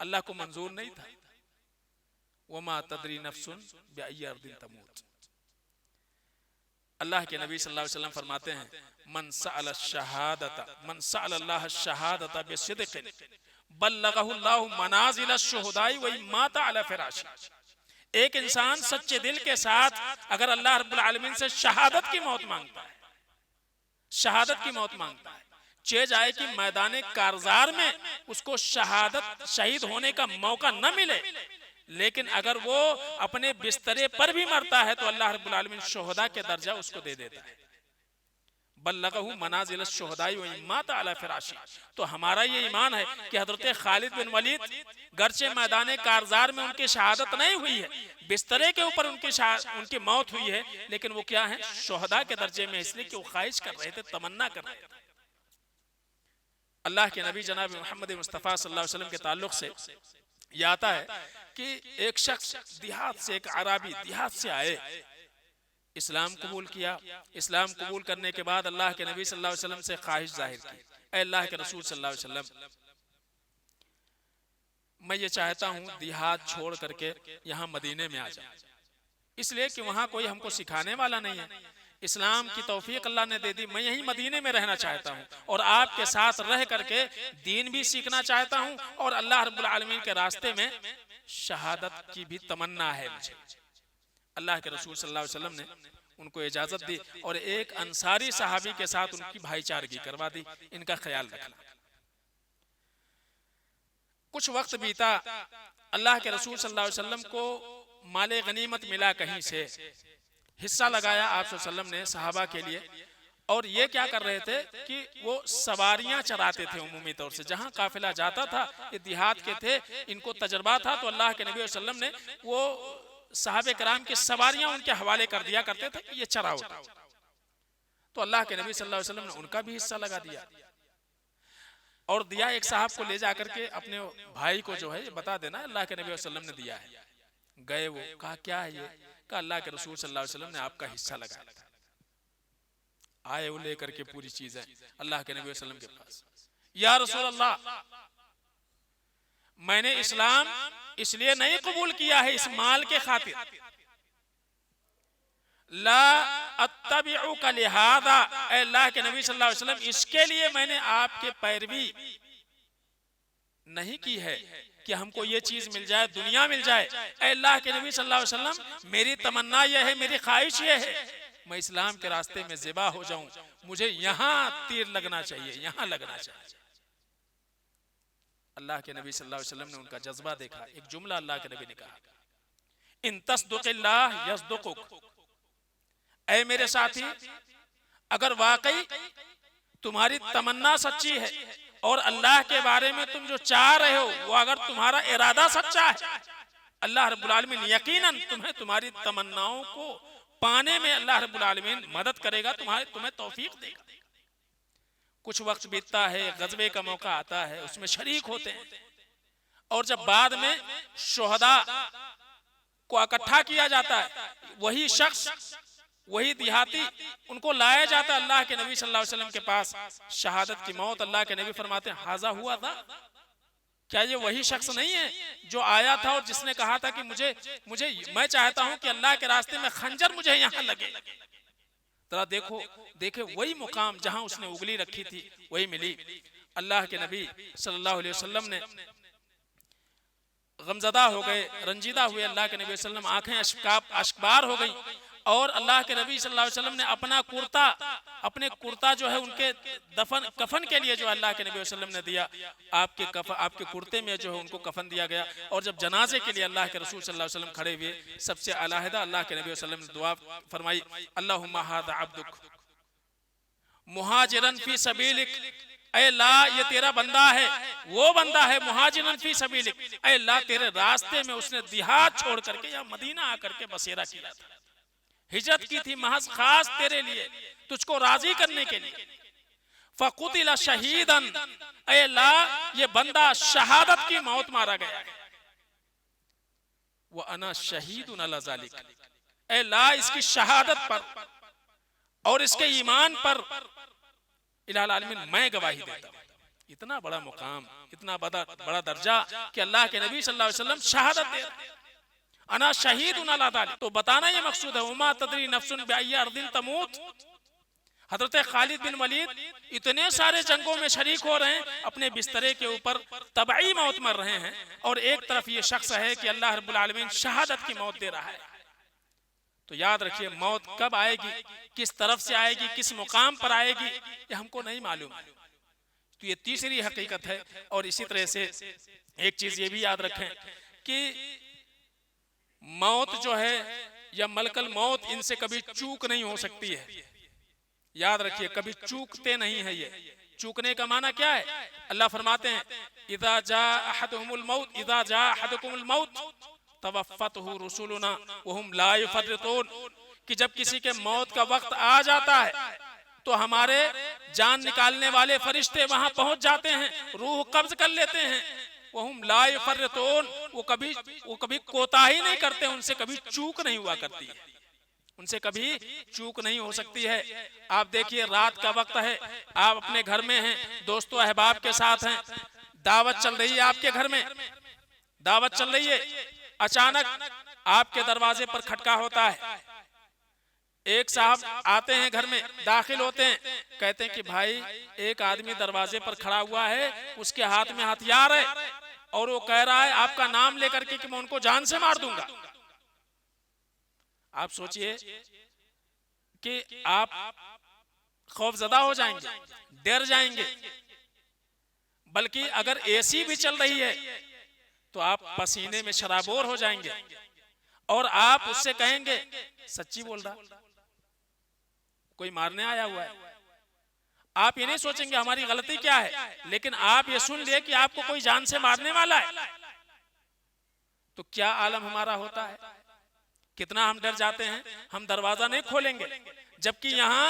अल्लाह को मंजूर नहीं था। वमा तदरी नफ्सुन बिअय्यि अर्दिन तमूत। अल्लाह के नबी सल्लल्लाहु अलैहि वसल्लम फरमाते हैं मन सअल शहादत, मन सअल अल्लाह शहादत बिसिद्क़िन बल्लगहु अल्लाहु मनाजिल अश-शुहदाई व माता अला फिराशी। एक इंसान सच्चे दिल के साथ अगर अल्लाह रब्बुल आलमीन से शहादत की मौत मांगता है, शहादत की मौत मांगता है, चे जाए कि मैदान कारजार में उसको शहादत शहीद होने का मौका न मिले, लेकिन अगर वो अपने बिस्तरे पर भी मरता है तो अल्लाह रब्बुल आलमीन शुहदा के दर्जा उसको दे देता है। बल्लगहु मनाजिल अश-शुहदाई व माता अला फिराशी। तो हमारा ये ईमान है कि हजरत खालिद बिन वलीद गर्चे मैदान कारजार में उनकी शहादत नहीं हुई है, बिस्तरे के ऊपर उनकी मौत हुई है, लेकिन वो क्या है, शुहदा के दर्जे में, इसलिए कि वो ख्वाहिश कर रहे थे, तमन्ना कर रहे थे। अल्लाह के नबी जनाब मोहम्मद मुस्तफ़ा सल्लल्लाहु अलैहि वसल्लम के ताल्लुक से यह आता है कि एक शख्स देहात से, एक अराबी देहात से आए, इस्लाम कबूल किया। इस्लाम कबूल करने के बाद अल्लाह के नबी सल्लल्लाहु अलैहि वसल्लम से ख्वाहिश जाहिर की, ऐ अल्लाह के रसूल सल्लल्लाहु अलैहि वसल्लम, मैं ये चाहता हूँ देहात छोड़ करके यहाँ मदीने में आ जाऊं, इसलिए कि वहाँ कोई हमको सिखाने वाला नहीं है, इस्लाम की तौफीक अल्लाह ने दे दी, मैं यहीं मदीने में रहना चाहता हूँ और आपके साथ रह करके दीन भी सीखना चाहता हूँ और अल्लाह रब्बुल आलमीन के रास्ते में शहादत की भी तमन्ना है मुझे। अल्लाह के रसूल सल्लल्लाहु अलैहि वसल्लम ने उनको इजाजत दी और एक अंसारी सहाबी के साथ उनकी भाईचारगी करवा दी, इनका ख्याल रखना। कुछ वक्त बीता, अल्लाह के रसूल सल्लल्लाहु अलैहि वसल्लम को माले गनीमत मिला, कहीं से हिस्सा लगाया आप सल्लल्लाहु अलैहि वसल्लम ने सहाबा के लिए, और ये क्या कर रहे थे कि वो सवारियां चराते थे उमूमी तौर से, जहां काफिला जाता था, ये देहात के थे, इनको तजर्बा था, तो अल्लाह के नबी वसल्लम ने वो साहबे कराम की सवारियां उनके हवाले कर दिया करते थे कि ये चराओ। तो अल्लाह के नबी सल्लल्लाहु अलैहि वसल्लम ने उनका भी हिस्सा लगा दिया और दिया। एक साहब को ले जाकर के अपने भाई को जो है ये बता देना अल्लाह के नबी वसल्लम ने दिया है। गए, वो कहा क्या है ये? कहा अल्लाह के रसूल सल्लल्लाहु अलैहि वसल्लम ने आपका हिस्सा लगाया था। आए वो लेकर के पूरी चीजें अल्लाह के नबी वसल्लम के पास, या रसूल अल्लाह, मैंने इस्लाम इसलिए नहीं कबूल किया है इस माल के खातिर, ला अत्तबिउका लिहादा, अल्लाह के नबी सल्लल्लाहु अलैहि वसल्लम इसके लिए मैंने आपके पैरवी नहीं की है कि हमको ये चीज मिल जाए, दुनिया मिल जाए। अल्लाह के नबी सल्लल्लाहु अलैहि वसल्लम मेरी तमन्ना यह है, मेरी ख्वाहिश यह है, मैं इस्लाम के रास्ते में ज़िबा हो जाऊं, मुझे यहां तीर लगना चाहिए, यहां लगना चाहिए। अल्लाह के नबी सल्लल्लाहु अलैहि वसल्लम ने उनका जज्बा देखा। एक जुमला अल्लाह के नबी ने कहा, इन तस्दुकिल्लाह यस्दुकुक, ऐ मेरे साथी, अगर वाकई तुम्हारी तमन्ना सच्ची है और अल्लाह के बारे में तुम जो चाह रहे हो वो अगर तुम्हारा इरादा सच्चा है, अल्लाह रब्बुल आलमीन यकीनन तुम्हें तुम्हारी तमन्नाओं को पाने में अल्लाह रब्बुल आलमीन मदद करेगा, तुम्हें तौफीक देगा। कुछ वक्त बीतता है, गज़वे का मौका आता है, उसमें शरीक होते हैं और जब बाद में शुहदा को इकट्ठा किया जाता है, वही शख्स, वही देहाती, उनको लाया जाता है अल्लाह के नबी सल्लल्लाहु अलैहि वसल्लम के पास। शहादत की मौत, अल्लाह के नबी फरमाते हैं, हाजा हुआ था, क्या ये वही शख्स नहीं है जो आया था और जिसने कहा था कि मैं चाहता हूं कि अल्लाह के रास्ते में खंजर मुझे यहां लगे। जरा देखे वही मुकाम जहां उसने उंगली रखी थी वही मिली। अल्लाह के नबी सल्लल्लाहु अलैहि वसल्लम ने गमजदा हो गए, रंजीदा हुए। अल्लाह के नबी वसल्लम आंखें अश्कबार हो गई और अल्लाह के नबी सल्लल्लाहु अलैहि वसल्लम ने अपने कुर्ता जो है उनके कफन के लिए जो अल्लाह के नबी वसल्लम ने दिया, आपके कुर्ते में जो है उनको कफन दिया गया। और जब जनाजे के लिए अल्लाह के रसूल सल्लल्लाहु अलैहि वसल्लम खड़े हुए, सबसे अलहदा अल्लाह के नबी वसल्लम ने दुआ फरमाई, अल्लाहुम्मा हाज़ा अब्दुक मुहाजिरन फी सबीलिक, ऐ अल्लाह ये तेरा बंदा है, वो बंदा है मुहाजिरन फी सबीलिक, ऐ अल्लाह तेरे रास्ते में उसने देहात छोड़ करके या मदीना आकर के बसेरा किया था, हिजरत की थी महज खास तेरे लिए, तुझको राजी करने के लिए। फकुतिला शहीदन, ऐ अल्लाह ये बंदा शहादत की मौत मारा गया, वो अना शहीदुन अला ज़ालिक, ऐ अल्लाह इसकी शहादत पर और इसके ईमान पर इलाही आलमीन मैं गवाही देता हूं। इतना बड़ा मुकाम, इतना बड़ा दर्जा कि अल्लाह के नबी सल्लल्लाहु अलैहि वसल्लम शहादत दे रहे हैं, अना शहीदुन अला ज़ालिक। तो बताना ये मकसूद है, उमा तदरी नफ्सुन बिअय्यि अर्दिन तमूत। हजरत खालिद बिन वलीद इतने सारे जंगों में शरीक हो रहे हैं, अपने बिस्तरे के ऊपर तबई मौत मर रहे हैं, और एक तरफ ये शख्स है कि अल्लाह रब्बुल आलमीन शहादत की मौत दे रहा है। तो याद रखिए, मौत कब आएगी, किस तरफ से आएगी, किस मुकाम पर आएगी, ये हमको नहीं मालूम। तो ये तीसरी हकीकत है। और इसी तरह से एक चीज ये भी याद रखें कि मौत जो है या मलकल मौत, इनसे कभी चूक नहीं हो सकती है। याद रखिए, कभी चूकते नहीं है। ये चूकने का माना क्या है? अल्लाह फरमाते हैं, इज़ा जा अहदुहुमुल मौत इज़ा जा अहदुकुमुल मौत तवफ़्फ़तहु रुसुलुना वहुम ला युफ़र्रितून, कि जब किसी के मौत का वक्त आ जाता है तो हमारे जान निकालने वाले फरिश्ते वहां पहुंच जाते हैं, रूह कब्ज कर लेते हैं। वहुम ला युफ़र्रितून, वो कभी कोताही नहीं करते, उनसे कभी चूक नहीं हुआ करती है, उनसे कभी चूक नहीं हो सकती है। आप देखिए, रात का वक्त है, आप अपने घर में हैं, दोस्तों अहबाब के साथ हैं, दावत चल रही है, आपके घर में दावत चल रही है, अचानक आपके दरवाजे पर खटका होता है। एक साहब आते हैं, घर में दाखिल होते हैं, कहते हैं कि भाई एक आदमी दरवाजे पर खड़ा हुआ है, उसके हाथ में हथियार है और वो कह रहा है आपका नाम लेकर के कि मैं उनको जान से मार दूंगा। आप सोचिए कि आप खौफजदा हो जाएंगे, डर जाएंगे, बल्कि अगर एसी भी चल रही है तो आप पसीने में शराबोर हो जाएंगे और आप उससे कहेंगे सच्ची बोल रहा, कोई मारने आया हुआ है, आप ये नहीं सोचेंगे हमारी गलती क्या है, लेकिन आप ये सुन लिए कि आपको कोई जान से मारने वाला है, तो क्या आलम हमारा होता है, कितना हम डर जाते हैं, हम दरवाजा नहीं खोलेंगे। जबकि यहाँ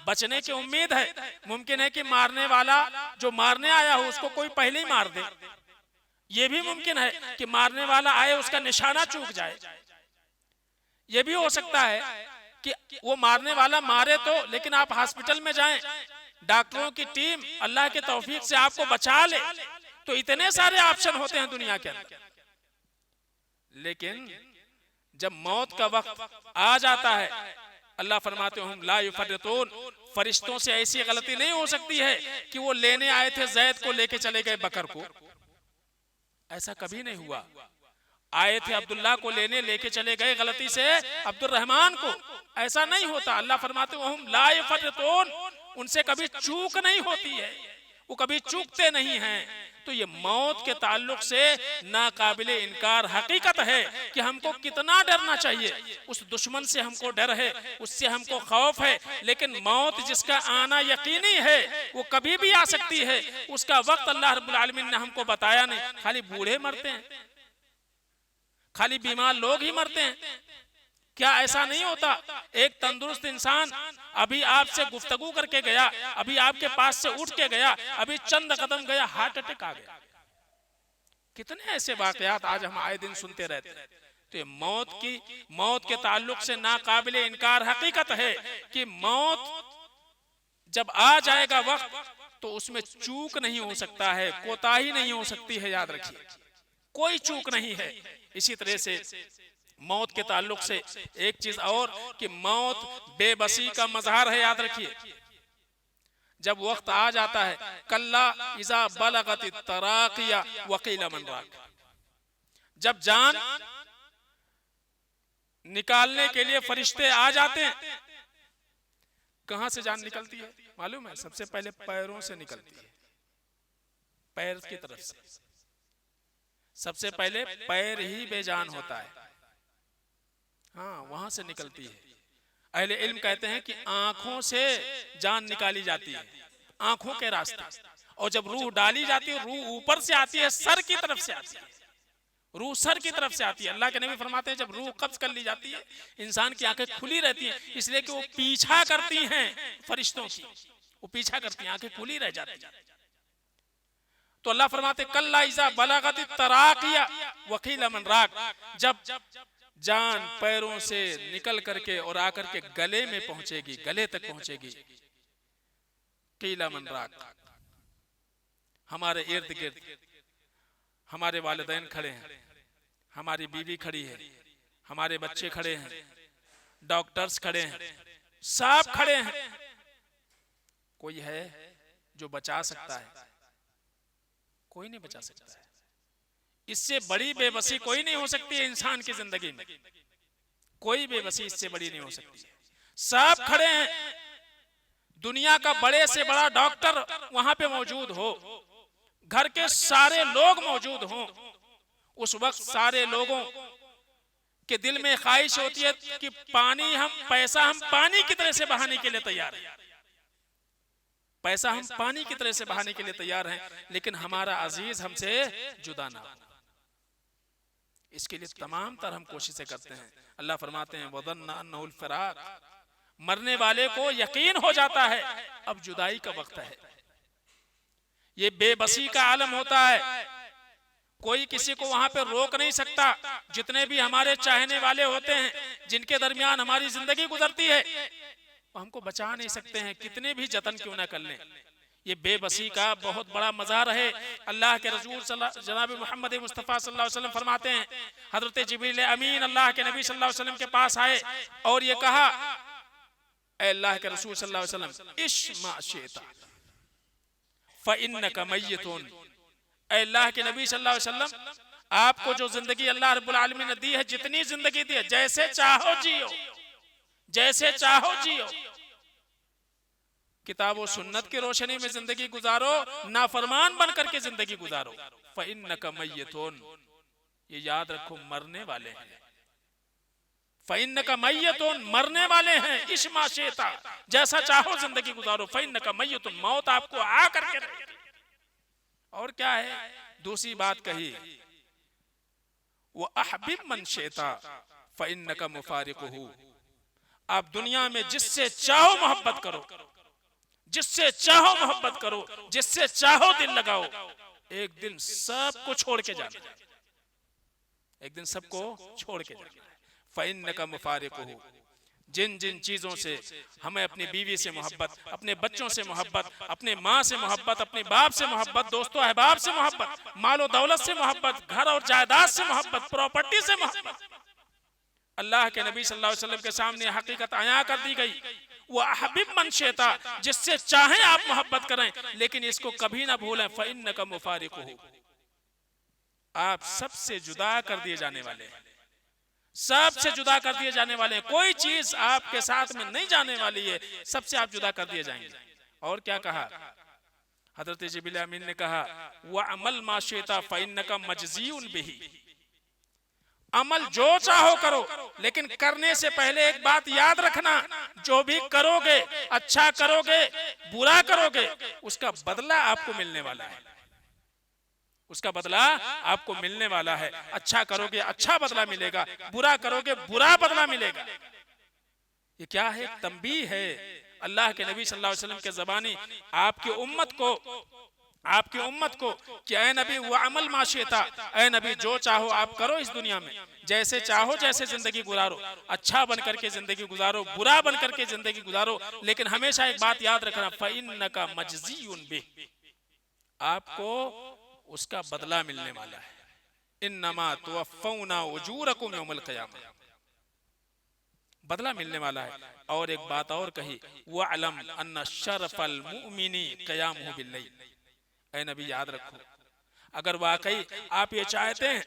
बचने की उम्मीद है, मुमकिन है कि मारने वाला जो मारने आया हो उसको कोई पहले ही मार दे। यह भी मुमकिन है कि मारने वाला आए उसका निशाना चूक जाए। यह भी हो सकता है कि वो मारने वाला मारे तो, लेकिन आप हॉस्पिटल में जाएं, डॉक्टरों की टीम अल्लाह के तौफीक से आपको बचा ले, तो इतने सारे ऑप्शन होते हैं दुनिया के अंदर। लेकिन जब मौत का वक्त आ जाता है, अल्लाह फरमाते हैं ला युफर्रितून, फरिश्तों से ऐसी गलती नहीं हो सकती है कि वो लेने आए थे जैद को लेके चले गए बकर को, ऐसा कभी नहीं हुआ। आए थे अब्दुल्ला को लेने, लेके चले गए गलती से अब्दुर्रहमान को, ऐसा नहीं होता। अल्लाह फरमाते हैं ला युफर्रितून, उनसे कभी चूक नहीं होती है, वो कभी चूकते नहीं हैं। तो ये मौत के ताल्लुक से नाकाबिले इनकार हकीकत है कि हमको कितना डरना चाहिए। उस दुश्मन से हमको डर है, उससे हमको खौफ है, लेकिन मौत जिसका आना यकीनी है वो कभी भी आ सकती है। उसका वक्त अल्लाह रब्बुल आलमीन ने हमको बताया नहीं। खाली बूढ़े मरते हैं, खाली बीमार लोग ही मरते हैं, क्या ऐसा नहीं होता? एक तंदुरुस्त इंसान अभी आपसे गुफ्तगू करके गया, अभी आपके पास से उठ के गया, अभी चंद कदम गया, हार्ट अटैक आ गया। कितने ऐसे वाकयात आज हम आए दिन सुनते रहते हैं। तो ये मौत के ताल्लुक से नाकाबिले इनकार हकीकत है कि मौत जब आ जाएगा वक्त, तो उसमें चूक नहीं हो सकता है, कोताही नहीं हो सकती है। याद रखिए, कोई चूक नहीं है। इसी तरह से मौत के ताल्लुक से एक चीज और कि मौत बेबसी का मजहर है। याद रखिए, जब वक्त आ जाता है, कल्ला इज़ा बलगत तराकिया वकील मन राक, जब जान निकालने के लिए फरिश्ते आ जाते हैं, कहां से जान निकलती है मालूम है? सबसे पहले पैरों से निकलती है, पैर की तरफ से। सबसे पहले पैर ही बेजान होता है, हाँ, वहां से निकलती है। अहले इल्म कहते हैं कि आंखों से जान निकाली जाती है, आंखों के रास्ते। और जब रूह डाली जाती है, रूह ऊपर से आती है, सर की तरफ से आती है, रूह सर की तरफ से आती है। अल्लाह के नबी फरमाते हैं जब रूह कब्ज कर ली जाती है, इंसान की आंखें खुली रहती हैं, इसलिए कि वो पीछा करती हैं फरिश्तों की, वो पीछा करती हैं, आंखें खुली रह जाती हैं। तो अल्लाह फरमाते कल्ला इज़ा बलगत तराकिया वकील मन राक, जब जान पैरों से निकल करके और आकर के गले में पहुंचेगी, गले तक पहुंचेगी, कीला मन राक, हमारे इर्द गिर्द हमारे वालिदैन खड़े हैं, हमारी बीवी खड़ी है, हमारे बच्चे खड़े हैं, डॉक्टर्स खड़े हैं, सब खड़े हैं। कोई है जो बचा सकता है? कोई नहीं बचा सकता है। इससे बड़ी बेबसी कोई नहीं हो सकती है इंसान की जिंदगी में, कोई बेबसी इससे बड़ी नहीं हो सकती है। सब खड़े हैं, दुनिया का बड़े से बड़ा डॉक्टर वहां पे मौजूद हो, घर के सारे लोग मौजूद हों, उस वक्त सारे लोगों के दिल में ख्वाहिश होती है कि पानी पैसा हम पानी की तरह से बहाने के लिए तैयार हैं, पैसा हम पानी की तरह से बहाने के लिए तैयार हैं, लेकिन हमारा अजीज हमसे जुदा ना हो, इसके लिए तमाम तरह हम कोशिशें करते हैं। अल्लाह फरमाते हैं वदन्ना अन्नहुल फिराक, मरने वाले को यकीन हो जाता है अब जुदाई का वक्त है। ये बेबसी का आलम होता है, कोई किसी को वहां पे रोक नहीं सकता। जितने भी हमारे चाहने वाले होते हैं, जिनके दरमियान हमारी जिंदगी गुजरती है, वो हमको बचा नहीं सकते हैं, कितने भी जतन क्यों ना कर लें। ये बेबसी का बहुत बड़ा मज़ार है। अल्लाह के रसूल जनाब मोहम्मद मुस्तफ़ा सल्लल्लाहु अलैहि वसल्लम फरमाते हैं, हज़रत जिब्रील अमीन अल्लाह के नबी सल्लल्लाहु अलैहि वसल्लम के पास आए और ये कहा, ऐ अल्लाह के रसूल सल्लल्लाहु अलैहि वसल्लम इश मा शिता फ़इन्नका मय्यतुन, ऐ अल्लाह के नबी सल्लल्लाहु अलैहि वसल्लम, आपको जो जिंदगी अल्लाह रब्बुल आलमीन ने दी है, जितनी जिंदगी दी है, जैसे चाहो जियो, जैसे चाहो जियो, किताब और सुन्नत की रोशनी में जिंदगी गुजारो, नाफरमान बन करके जिंदगी गुजारो। फ़इन्नका मय्यतुन, ये याद रखो मरने वाले हैं। फ़इन्नका मय्यतुन, मरने वाले हैं, इश मा शिता, जैसा चाहो जिंदगी गुजारो, फ़इन्नका मय्यतुन, मौत आपको आ करके रहेगी। और क्या है दूसरी बात कही, वो अहबिब मन शिता फ़इन्नका मुफारिकुहु, आप दुनिया में जिससे चाहो मोहब्बत करो, जिससे चाहो मोहब्बत करो, जिससे चाहो दिल लगाओ, एक दिन सबको छोड़ के जाना, एक दिन सबको छोड़ के जाना। फ़इन्नका मुफारिकुहु, जिन जिन चीजों से हमें अपनी बीवी से मोहब्बत, अपने बच्चों से मोहब्बत, अपने माँ से मोहब्बत, अपने बाप से मोहब्बत, दोस्तों अहबाब से मोहब्बत, मालो दौलत से मोहब्बत, घर और जायदाद से मोहब्बत, प्रॉपर्टी से मोहब्बत, अल्लाह के नबी सल्लल्लाहु अलैहि वसल्लम के सामने हकीकत आया कर दी गई। वो अहबिब मन शिता, जिससे चाहे आप मोहब्बत करें, लेकिन इसको कभी ना भूलें, फ़इन्नका मुफारिकुहु, आप सबसे जुदा कर दिए जाने वाले हैं, सबसे जुदा कर दिए जाने वाले हैं, कोई चीज आपके साथ में नहीं जाने वाली है, सबसे आप जुदा कर दिए जाएंगे। और क्या कहा हजरत जिब्रील अमीन ने कहा, व अमल मा शिता फ़इन्नका मजज़ीउन बिही, अमल जो चाहो करो, लेकिन करने से पहले एक बात याद रखना, जो भी करोगे, अच्छा करोगे बुरा करोगे, उसका बदला आपको मिलने वाला है, उसका बदला आपको मिलने वाला है। अच्छा करोगे अच्छा बदला मिलेगा, बुरा करोगे बुरा बदला मिलेगा। ये क्या है? तंबीह है अल्लाह के नबी सल्लल्लाहु अलैहि वसल्लम के ज़बानी आपकी उम्मत को कि ऐ नबी वो अमल माशिता, ऐ नबी जो चाहो आप करो इस दुनिया में, जैसे चाहो जैसे जिंदगी गुजारो, अच्छा बन करके जिंदगी गुजारो, बुरा बन करके जिंदगी गुजारो, लेकिन हमेशा एक बात याद रखना, फ़इन्नका मजज़ीउन बिह, आपको उसका बदला मिलने वाला है। इन्नमा तुवफ़्फ़ौना उजूरकुम यौमल क़ियामा, बदला मिलने वाला है। और एक बात और कही, वअलम अन्ना शरफ़ल मुमिनी क़ियामुहु बिल्लैल, ऐ नबी याद रखो, अगर वाकई आप ये चाहते हैं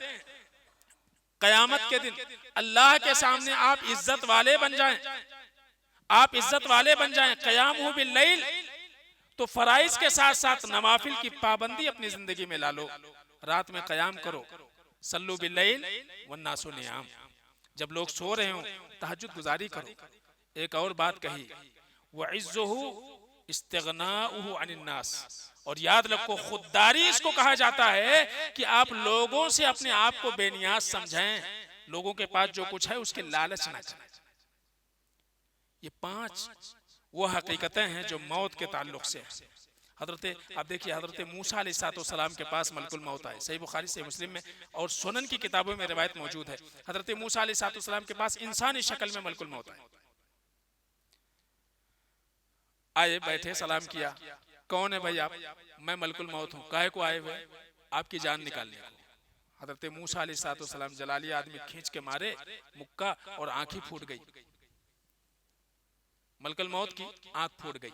क़यामत के दिन अल्लाह के सामने आप इज्जत वाले बन जाएं, आप इज्जत वाले बन जाएं, क़ियामुहु बिल्लैल, तो फराइज के साथ साथ नवाफिल की पाबंदी अपनी जिंदगी में ला लो, रात में क़याम करो, सल्लु बिल्लैल वन्नासु नियाम, जब लोग सो रहे हों तहज्जुद गुजारी करो। एक और बात कही, वइज़्ज़ुहु इस्तिग़नाउहु अनिन नास, और याद रखो खुददारी इसको कहा जाता है कि आप लोगों से अपने आप को बेनियाज समझें, लोगों के पास जो कुछ है उसके लालच ना करें। ये 5 वो हकीकतें हैं जो मौत के ताल्लुक से है। आप देखिए हजरत मूसा अलैहिस्सलाम के पास मलकुल मौत आए, सही बुखारी सही मुस्लिम में और सुनन की किताबों में रिवायत मौजूद है। हजरत मूसा अलैहिस्सलाम के पास इंसानी शक्ल में मलकुल मौत आए, बैठे सलाम किया, कौन है भाई आप? मैं मलकुल मौत हूँ। काहे को आए हुए? आपकी जान निकालने को। हजरत मूसा अलैहिस्सलाम जलाली आदमी खींच के मारे मुक्का और आंखें फूट गई, मलकुल मौत की आंख फूट गई,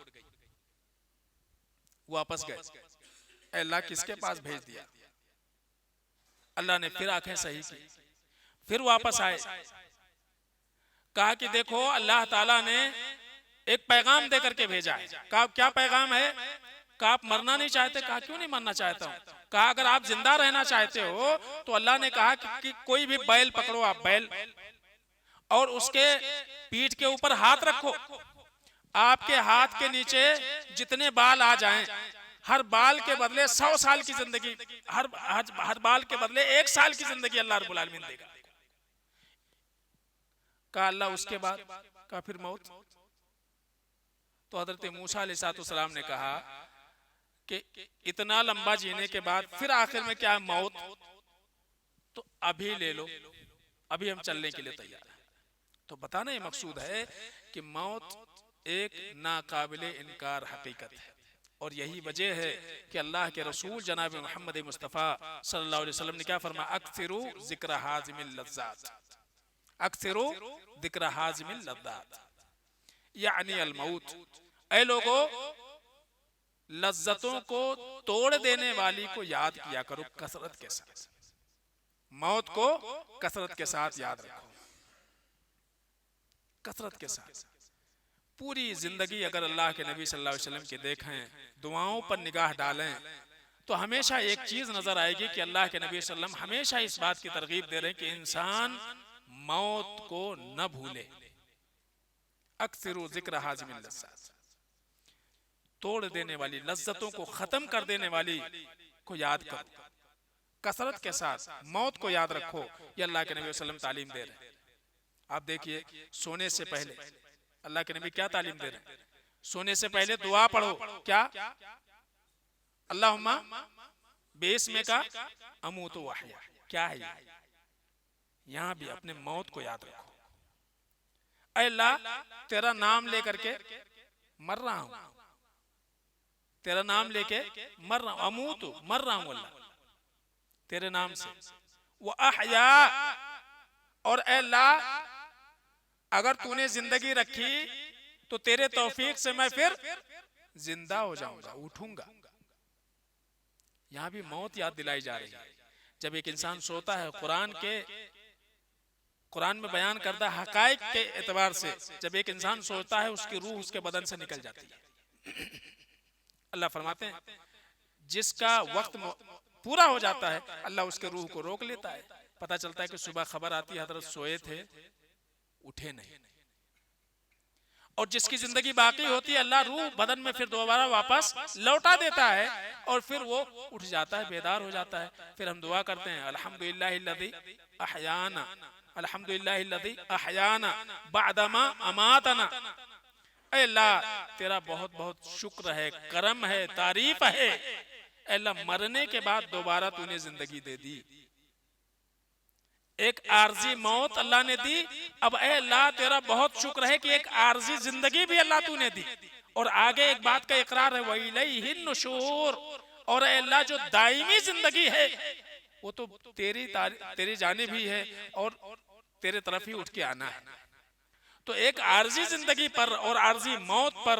वापस गए। अल्लाह किसके पास भेज दिया? अल्लाह ने फिर आंखें सही की, फिर वापस आए, कहा कि देखो अल्लाह ताला ने एक पैगाम दे करके भेजा है। कहा क्या पैगाम है? कहा आप मरना नहीं चाहते? कहा क्यों नहीं मरना चाहता हूं? कहा अगर आप जिंदा रहना चाहते हो तो अल्लाह ने कहा कि कोई भी बैल पकड़ो, आप बैल, और उसके पीठ के ऊपर हाथ रखो, आपके हाथ के नीचे जितने बाल आ जाएं, हर बाल के बदले 100 साल की जिंदगी, हर बाल के बदले 1 साल की जिंदगी अल्लाह रब्बुल आलमीन देगा। कहा अल्लाह उसके बाद? कहा फिर मौत। तो हजरत मूसा अलैहिस्सलाम ने कहा कि इतना लंबा जीने के बाद फिर आखिर में क्या मौत? तो अभी ले लो, अभी हम चलने के लिए तैयार हैं। तो बताना ये मकसूद है कि मौत एक नाकाबिले इनकार हकीकत है, और यही वजह है कि अल्लाह के रसूल जनाब मोहम्मद मुस्तफ़ा सल्लल्लाहु अलैहि वसल्लम ने क्या फरमाया? अक्सिरू ज़िक्र हाज़िमिल लज़्ज़ात, अक्सिरू ज़िक्र हाज़िमिल लज़्ज़ात, यानी अल मौत, ऐ लोगों लज्जतों को तोड़ देने वाली को याद किया करो कसरत के साथ, मौत को कसरत के साथ याद रखो, कसरत के साथ। पूरी जिंदगी अगर अल्लाह के नबी सल्लल्लाहु अलैहि वसल्लम की देखें, दुआओं पर निगाह डालें, तो हमेशा एक चीज नजर आएगी कि अल्लाह के नबी सल्लल्लाहु अलैहि वसल्लम हमेशा इस बात की तरगीब दे रहे हैं कि इंसान मौत को न भूले। अक्सरू जिक्र हाजिमिल लज़्ज़ात, तोड़ देने वाली, लज्जतों को खत्म कर देने वाली को याद करो, कसरत के साथ मौत को याद रखो। ये अल्लाह के नबी वसल्लम तालीम दे रहे हैं। आप देखिए, सोने से पहले अल्लाह के नबी क्या तालीम दे रहे हैं? सोने से पहले दुआ पढ़ो। क्या? अल्लाहुम्मा बेस्मे का अमूतु व अहया। क्या है ये? यहां भी अपने मौत को याद रखो। ऐ अल्लाह, तेरा नाम लेकर के मर रहा हूं, तेरा नाम लेके मर रहा हूं, अमूतु, मर रहा हूं अल्लाह तेरे नाम से। वो अहया, और ऐ अल्लाह अगर तूने जिंदगी रखी तो तेरे तौफीक से मैं फिर जिंदा हो जाऊंगा, उठूंगा। यहां भी मौत याद दिलाई जा रही है। जब एक इंसान सोता है, कुरान में बयान करदा हकायक के एतबार से, जब एक इंसान सोता है उसकी रूह उसके बदन से निकल जाती है। अल्लाह फरमाते हैं जिसका वक्त पूरा हो जाता है अल्लाह उसके रूह को रोक लेता है। पता चलता है कि सुबह खबर आती है हजरत सोए थे, उठे नहीं। और जिसकी जिंदगी बाकी होती है अल्लाह रूह बदन में फिर दोबारा वापस लौटा देता है और फिर वो उठ जाता है, बेदार हो जाता है। फिर हम दुआ करते हैं अल्हम्दुलिल्लाहिल्लज़ी अहयाना, अल्हम्दुलिल्लाहिल्लज़ी अहयाना बअदमा अमातना। ऐ अल्लाह तेरा बहुत बहुत शुक्र है, करम है, तारीफ है। ऐ अल्लाह मरने के बाद दोबारा तूने जिंदगी दे दी। एक आरजी मौत अल्लाह ने दी। अब ऐ अल्लाह तेरा बहुत शुक्र है कि एक आरजी जिंदगी भी अल्लाह तूने दी। और आगे एक बात का इकरार है, वइलैहिन नुशूर, और ऐ अल्लाह जो दायमी जिंदगी है वो तो तेरी जानिब ही है और तेरे तरफ ही उठ के आना है। तो एक आरजी जिंदगी पर और आरजी मौत पर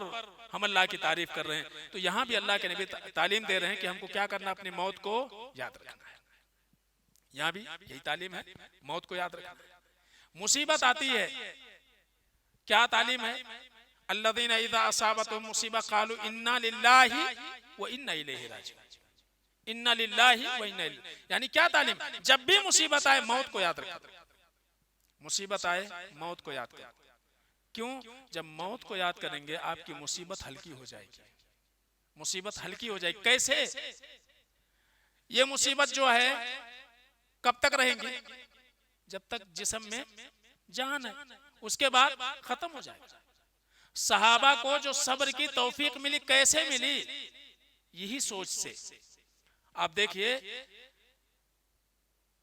हम अल्लाह की तारीफ कर रहे हैं। तो यहां भी अल्लाह के नबी तालीम दे रहे हैं कि हमको क्या करना, अपनी मौत को याद रखना है। यहां भी यही तालीम है, मौत को याद रखना। मुसीबत आती है, क्या तालीम है? अल्लज़ीना इज़ा असाबतहुम मुसीबा क़ालू इन्ना लिल्लाहि व इन्ना इलैहि राजिऊन। इन्ना लिल्लाहि व इन्ना इलैहि, यानी क्या तालीम? जब भी मुसीबत आए मौत को याद रखो। मुसीबत आए मौत को याद करो। क्यों? जब मौत को याद करेंगे आपकी मुसीबत हल्की हो जाएगी। मुसीबत हल्की हो जाएगी। कैसे? ये मुसीबत जो है कब तक रहेंगी? जब तक जिस्म में जान है, उसके बाद खत्म हो जाएगा। सहाबा को जो सब्र की तौफीक मिली, कैसे मिली? यही सोच से। आप देखिए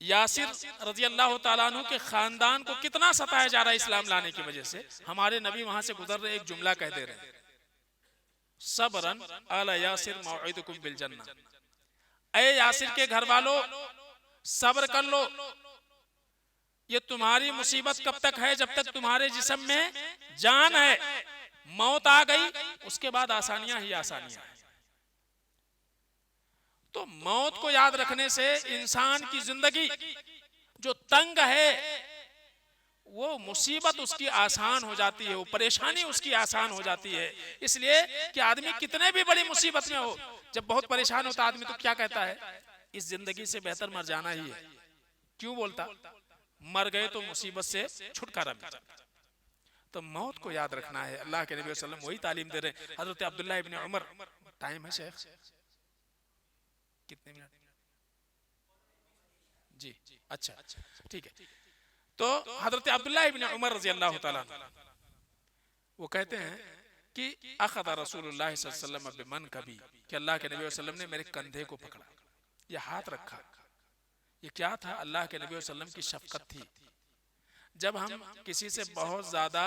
यासिर रजी अल्लाह ताला अन्हु के खानदान को कितना सताया जा रहा है इस्लाम लाने की वजह से। हमारे नबी वहां से गुजर रहे, एक जुमला कह दे रहे हैं, सबरन अला यासिर मौइदुकुम बिल जन्नह। ऐ यासिर के घर वालों सब्र कर लो, ये तुम्हारी मुसीबत कब तक है? जब तक तुम्हारे जिस्म में जान है। मौत आ गई उसके बाद आसानियां ही आसानियां हैं। तो मौत को याद रखने से इंसान की जिंदगी जो तंग है वो मुसीबत उसकी आसान हो जाती है, वो परेशानी उसकी आसान हो जाती है। इसलिए कि आदमी कितने भी बड़ी मुसीबत में हो, जब बहुत परेशान होता आदमी तो क्या कहता है? इस जिंदगी से बेहतर मर जाना ही है। क्यों बोलता? मर गए तो मुसीबत से छुटकारा मिल जाता। तो मौत को याद रखना है। अल्लाह के नबी वसल्लम वही तालीम दे रहे हैं। हजरत अब्दुल्लाह इब्न उमर, टाइम है शेख? कितने मिनट? जी अच्छा, ठीक है। तो हजरत अब्दुल्लाह इब्न उमर रज़ी अल्लाह ताला वो कहते हैं कि अखदा रसूलुल्लाह सल्लल्लाहु अलैहि वसल्लम बिमनकबी, कि अल्लाह के नबी वसल्लम ने मेरे कंधे को पकड़ा, ये हाथ रखा। ये क्या था? अल्लाह के नबी वसल्लम की शफकत थी। जब हम किसी से बहुत ज्यादा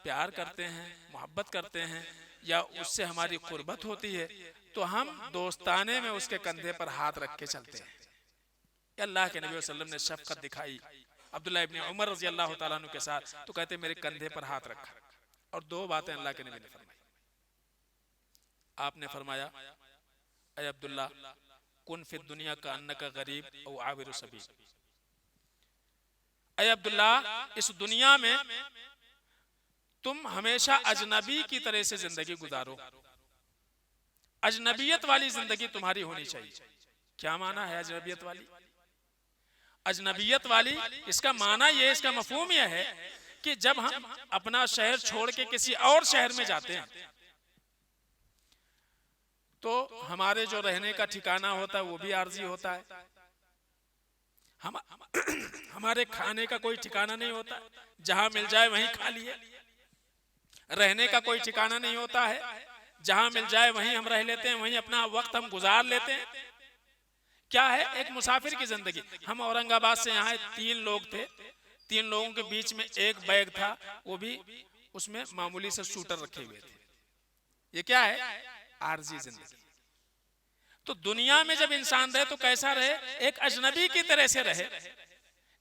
प्यार करते हैं, मोहब्बत करते हैं, या उससे हमारी कुर्बत होती है, तो हम दोस्ताने में उसके कंधे पर हाथ रख के चलते हैं। अल्लाह के नबी वसल्लम ने शफकत दिखाई अब्दुल्लाह इब्न उमर रज़ी अल्लाह ताला अन्हु के साथ। तो कहते मेरे कंधे पर हाथ रखा। और दो बातें अल्लाह के नबी ने फरमाई। आपने फरमाया, ऐ अब्दुल्ला कुन फिद दुनिया का अन्नका गरीब औ आबिरु सबील। ऐ अब्दुल्ला इस दुनिया में तुम हमेशा अजनबी की तरह से जिंदगी गुजारो। अजनबियत वाली जिंदगी तुम्हारी होनी चाहिए। क्या माना है अजनबियत वाली? अजनबियत वाली, इसका माना ये, इसका मफहूम यह है कि जब हम अपना शहर छोड़ के किसी और शहर में जाते हैं तो हमारे जो रहने का ठिकाना होता है वो भी आर्जी होता है, हम हमारे खाने का कोई ठिकाना नहीं होता, जहां मिल जाए वहीं खा लिए। रहने का कोई ठिकाना नहीं होता है, जहां मिल जाए वहीं हम रह लेते हैं, वहीं अपना वक्त हम गुजार लेते हैं। क्या है, एक मुसाफिर की जिंदगी। हम औरंगाबाद से यहाँ 3 लोग थे, 3 लोगों के बीच में एक बैग था, वो भी उसमें मामूली से शूटर रखे हुए थे। ये क्या है, आर्जी जिंदगी। तो दुनिया में जब इंसान रहे तो कैसा रहे, एक अजनबी की तरह से रहे।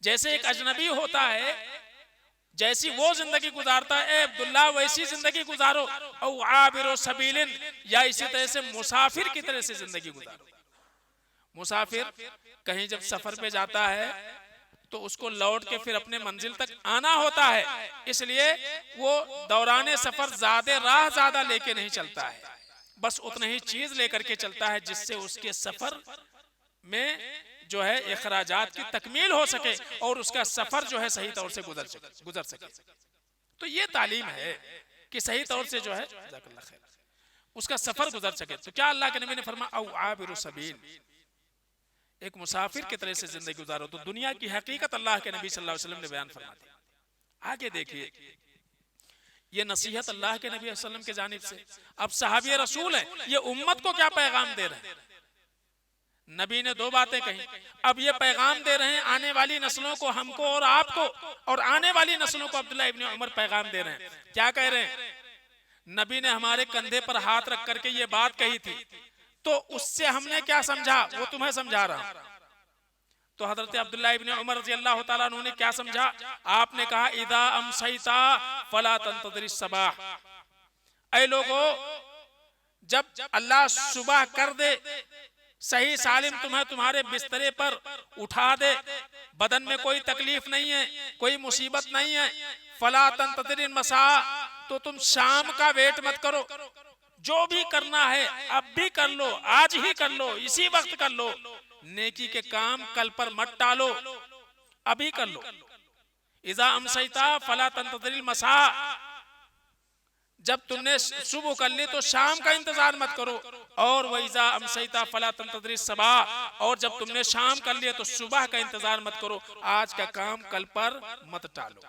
जैसे एक अजनबी होता है, जैसी वो जिंदगी गुजारता है, अब्दुल्ला वैसी जिंदगी गुजारो। औ आबिरो सबीलिन, या इसी तरह से मुसाफिर की तरह से जिंदगी गुजारो। मुसाफिर कहीं जब सफर पे जाता है तो उसको लौट के फिर अपने मंजिल तक आना होता है, इसलिए वो दौराने सफर ज्यादा लेके नहीं चलता है, बस उतना ही चीज लेकर के चलता है जिससे उसके सफर में जो है इखराजात की तकमील हो सके और उसका सफर जो है सही तौर से गुजर सके। तो ये तालीम है कि सही तौर से जो है उसका सफर गुजर सके। तो क्या अल्लाह के नबी ने फरमाया, औ आबिरु सबील, एक मुसाफिर की तरह से जिंदगी गुजारो। तो दुनिया की हकीकत अल्लाह के नबी सल्लल्लाहु अलैहि वसल्लम ने बयान फरमा दी। आगे देखिए, ये नसीहत अल्लाह के नबी वसल्लम के जानिब से। अब सहाबी रसूल हैं, ये उम्मत को क्या पैगाम दे रहे हैं? नबी ने 2 बातें कही, अब ये पैगाम दे रहे हैं आने वाली नस्लों को, हमको और आपको, और आने वाली नस्लों को अब्दुल्लाह इब्न उमर पैगाम दे रहे हैं। क्या कह रहे हैं? नबी ने हमारे कंधे पर हाथ रख करके ये बात कही थी, तो उससे हमने क्या समझा वो तुम्हें समझा रहा हूं। तो हजरत अब्दुल्लाह इब्न उमर रज़ी अल्लाह तआला अन्हु ने क्या समझा? आपने कहा, इदा अमसैता फला तंतज़िर सबाह, ऐ लोगो, जब अल्लाह सुबह कर दे, सही सालिम तुम्हें तुम्हारे बिस्तरे पर उठा दे, बदन में कोई तकलीफ नहीं है, कोई मुसीबत नहीं है, फला तंतज़िर मसा, तो तुम शाम का वेट मत करो, जो भी करना है अब भी कर लो, आज ही कर लो, इसी वक्त कर लो, नेकी के काम कल पर मत टालो, अभी कर लो। इज़ा अमसैता फला तंतज़िर मसा, जब तुमने सुबह कर ली तो शाम का इंतजार मत करो, और वइज़ा अमसैता फला तंतज़िर सबाह, और जब तुमने शाम कर लिया तो सुबह का इंतजार मत करो, आज का काम कल पर मत टालो।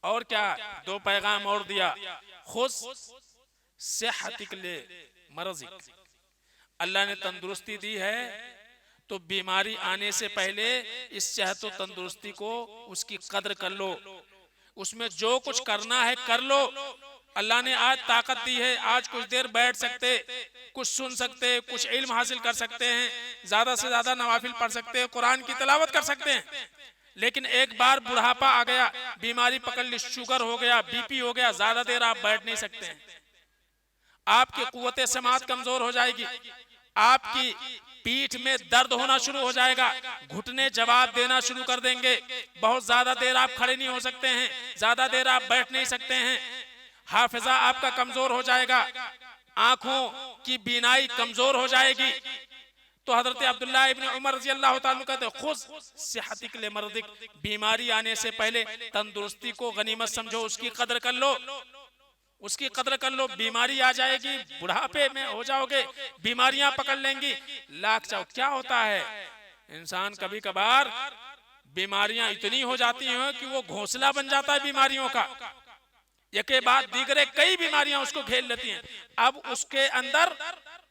और क्या 2 पैगाम और दिया, खुद सेहतिक ले मरज़िक, अल्लाह ने तंदुरुस्ती दी है तो बीमारी आने से पहले इस सेहत और तंदुरुस्ती को उसकी कद्र कर लो, उसमें जो कुछ करना है कर लो। अल्लाह ने आज ताकत दी है, आज कुछ देर बैठ सकते, कुछ सुन सकते, कुछ इल्म हासिल कर सकते हैं, ज्यादा से ज्यादा नवाफिल पढ़ सकते हैं, कुरान की तिलावत कर सकते हैं। लेकिन एक बार बुढ़ापा आ गया, बीमारी पकड़ ली, शुगर हो गया, बीपी हो गया, ज्यादा देर आप बैठ नहीं सकते हैं, आपकी कुव्वते समात कमजोर हो जाएगी, आपकी पीठ में दर्द होना शुरू हो जाएगा, घुटने जवाब देना शुरू कर देंगे, बहुत ज्यादा देर आप खड़े नहीं हो सकते हैं, ज्यादा देर आप बैठ नहीं सकते हैं, हाफिजा आपका कमजोर हो जाएगा, आंखों की बीनाई कमजोर हो जाएगी। तो हजरत अब्दुल्लाह इब्न उमर रज़ी अल्लाह तआला कहते हैं, खुद सेहतिक ले मर्दिक, बीमारी आने से पहले तंदुरुस्ती को गनीमत समझो, उसकी कदर कर लो, उसकी कदर कर लो। बीमारी आ जाएगी, बुढ़ापे में हो जाओगे, बीमारियां पकड़ लेंगी, लाख चाहो। क्या होता है, इंसान कभी कभार बीमारियां इतनी हो जाती हैं कि वो घोंसला बन जाता है बीमारियों का, एक के बाद दीगरे कई बीमारियां उसको घेर लेती हैं। अब उसके अंदर